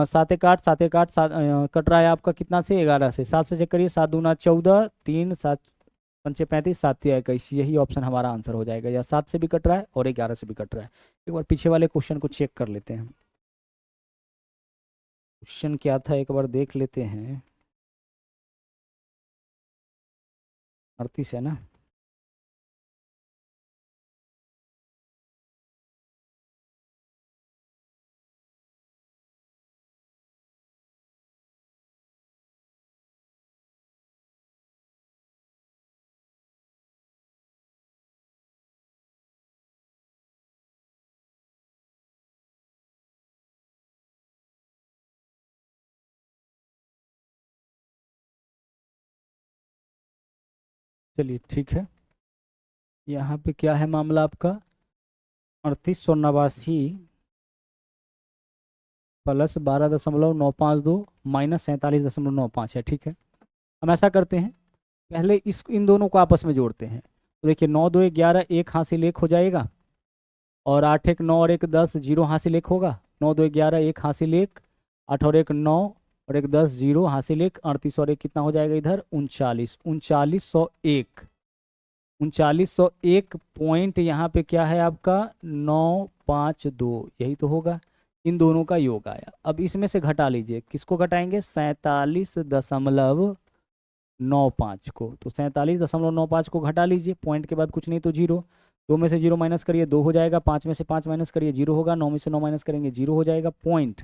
7 1 8, 7 1 8, 7 कट रहा है आपका कितना से, 11 से। 7 से चेक करिए, 7 दूना 14, 3 7 पंचे 35, 7 3 21, यही ऑप्शन हमारा आंसर हो जाएगा। या 7 से भी कट रहा है और 11 से भी कट रहा है। एक बार पीछे वाले क्वेश्चन को चेक कर लेते हैं, क्वेश्चन क्या था एक बार देख लेते हैं। 38 है ना? चलिए ठीक है, यहाँ पे क्या है मामला आपका, 3889 प्लस 12.952 माइनस 47.95 है, ठीक है। हम ऐसा करते हैं, पहले इन दोनों को आपस में जोड़ते हैं। तो देखिए 9 2 11, एक हासिल एक हो जाएगा, और 8 1 9 और 1 10, 0 हासिल एक होगा। 9 2 11, एक हासिल एक, 8 और 1 9 और 1 10, 0 हासिल एक, 38 और 1 कितना हो जाएगा इधर, 39, 3901, 3901 पॉइंट यहाँ पे क्या है आपका, 952, यही तो होगा। इन दोनों का योग आया। अब इसमें से घटा लीजिए, किसको घटाएंगे, 47.95 को। तो 47.95 को घटा लीजिए, पॉइंट के बाद कुछ नहीं तो 0, 2 में से 0 माइनस करिए 2 हो जाएगा, 5 में से 5 माइनस करिए 0 होगा, 9 में से 9 माइनस करेंगे 0 हो जाएगा, पॉइंट।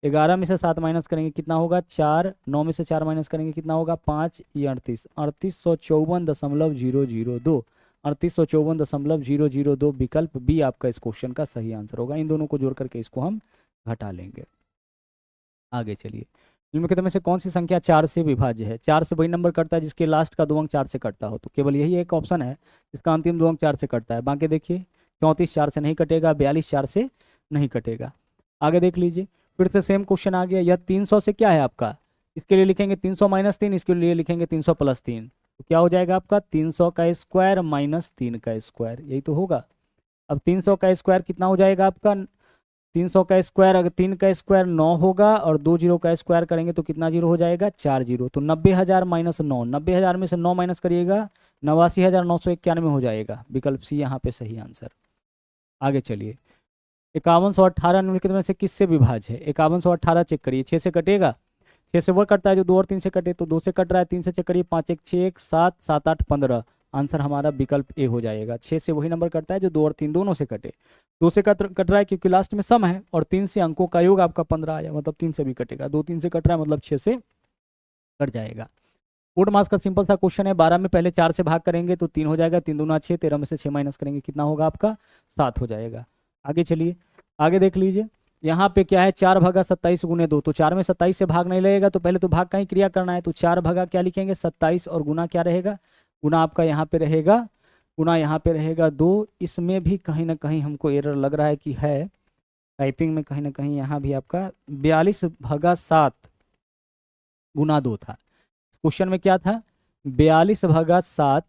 11 में से 7 माइनस करेंगे कितना होगा, 4, 9 में से 4 माइनस करेंगे कितना होगा, 5, ये 38, 3854.002, 3854.002 विकल्प बी आपका इस क्वेश्चन का सही आंसर होगा। इन दोनों को जोड़ करके इसको हम घटा लेंगे। आगे चलिए, निम्नलिखित में से कौन सी संख्या 4 से विभाज्य है? 4 से वही नंबर कटता है जिसके लास्ट का 2 अंक 4 से कटता हो, तो केवल यही एक ऑप्शन है जिसका अंतिम 2 अंक 4 से कटता है। बाकी देखिए 34 4 से नहीं कटेगा, 42 4 से नहीं कटेगा। आगे देख लीजिए, फिर से सेम क्वेश्चन आ गया। यह 300 से क्या है आपका, इसके लिए लिखेंगे 300 माइनस 3, इसके लिए लिखेंगे 300 प्लस 3, तो क्या हो जाएगा आपका 300 का स्क्वायर माइनस 3 का स्क्वायर, यही तो होगा। अब 300 का स्क्वायर कितना हो जाएगा आपका, 300 का स्क्वायर, अगर 3 का स्क्वायर 9 होगा और 2 जीरो का स्क्वायर करेंगे तो कितना जीरो हो जाएगा, 4 जीरो। तो 90,000 माइनस 9, 90,000 में से 9 माइनस करिएगा, 89,991 हो जाएगा। विकल्प सी यहाँ पे सही आंसर। आगे चलिए, 5118 निम्नलिखित में से किससे विभाज्य है? 5118 चेक करिए, 6 से कटेगा, 6 से वो कटता है जो 2 और 3 से कटे, तो 2 से कट रहा है, 3 से चेक करिए, 5 1 6 1 7 7 8 15, आंसर हमारा विकल्प ए हो जाएगा। 6 से वही नंबर कटता है जो 2 और 3 दोनों से कटे, 2 से कट रहा है क्योंकि लास्ट में सम है, और 3 से अंकों का योग आपका 15 आया, मतलब 3 से भी कटेगा। 2 3 से कट रहा है मतलब 6 से कट जाएगा। कोड मास का सिंपल सा क्वेश्चन है, 12 में पहले 4 से भाग करेंगे तो 3 हो जाएगा, 3 दूना 6, 13 में से 6 माइनस करेंगे कितना होगा आपका, 7 हो जाएगा। आगे चलिए, आगे देख लीजिए, यहाँ पे क्या है, 4 भागा 27 गुने 2, तो 4 में 27 से भाग नहीं लगेगा, तो पहले तो भाग का ही क्रिया करना है, तो 4 भागा क्या लिखेंगे 27, और गुना क्या रहेगा, गुना आपका यहाँ पे रहेगा, गुना यहाँ पे रहेगा 2। इसमें भी कहीं ना कहीं हमको एरर लग रहा है कि है, टाइपिंग में कहीं ना कहीं यहाँ भी आपका 42/7 गुना 2 था। क्वेश्चन में क्या था, 42/7,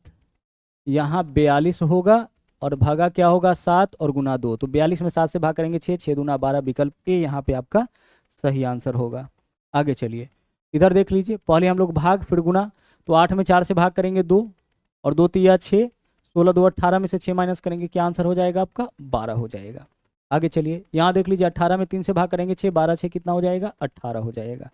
यहाँ 42 होगा और भागा क्या होगा 7 और गुना 2, तो 42 में 7 से भाग करेंगे 6, 6 दूना 12, विकल्प ए यहाँ पे आपका सही आंसर होगा। आगे चलिए, इधर देख लीजिए, पहले हम लोग भाग फिर गुना, तो 8 में 4 से भाग करेंगे 2 और 2 तिया 6, 16 2 18 में से 6 माइनस करेंगे, क्या आंसर हो जाएगा आपका 12 हो जाएगा। आगे चलिए, यहाँ देख लीजिए 18 में 3 से भाग करेंगे 6, 12 6 कितना हो जाएगा 18 हो जाएगा।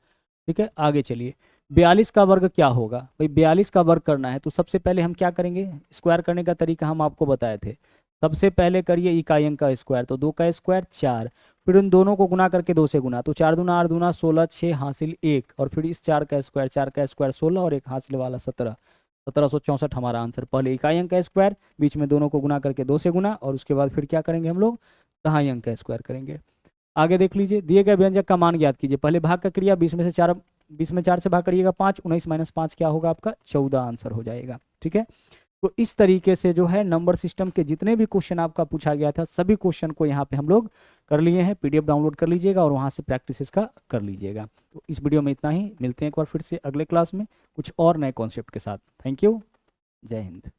ठीक है, आगे चलिए, 42 का वर्ग क्या होगा भाई, 42 का वर्ग करना है तो सबसे पहले हम क्या करेंगे, स्क्वायर करने का तरीका हम आपको बताए थे। सबसे पहले करिए इकाई अंक का स्क्वायर, तो 2 का स्क्वायर 4, फिर उन दोनों को गुना करके 2 से गुना, तो 4 दूना 8 दूना 16, 6 हासिल 1, और फिर इस 4 का स्क्वायर, 4 का स्क्वायर 16 और एक हासिल वाला 17, 1764 हमारा आंसर। पहले इकाई अंक का स्क्वायर, बीच में दोनों को गुना करके 2 से गुना, और उसके बाद फिर क्या करेंगे हम लोग, दहाई अंक का स्क्वायर करेंगे। आगे देख लीजिए, दिए गए व्यंजक का मान ज्ञात कीजिए, पहले भाग का क्रिया 20 में से 4, 20 में 4 से भाग करिएगा 5, 19 माइनस 5 क्या होगा आपका 14 आंसर हो जाएगा। ठीक है, तो इस तरीके से जो है नंबर सिस्टम के जितने भी क्वेश्चन आपका पूछा गया था सभी क्वेश्चन को यहाँ पे हम लोग कर लिए हैं। पीडीएफ डाउनलोड कर लीजिएगा और वहाँ से प्रैक्टिस इसका कर लीजिएगा। तो इस वीडियो में इतना ही, मिलते हैं एक बार फिर से अगले क्लास में कुछ और नए कॉन्सेप्ट के साथ। थैंक यू, जय हिंद।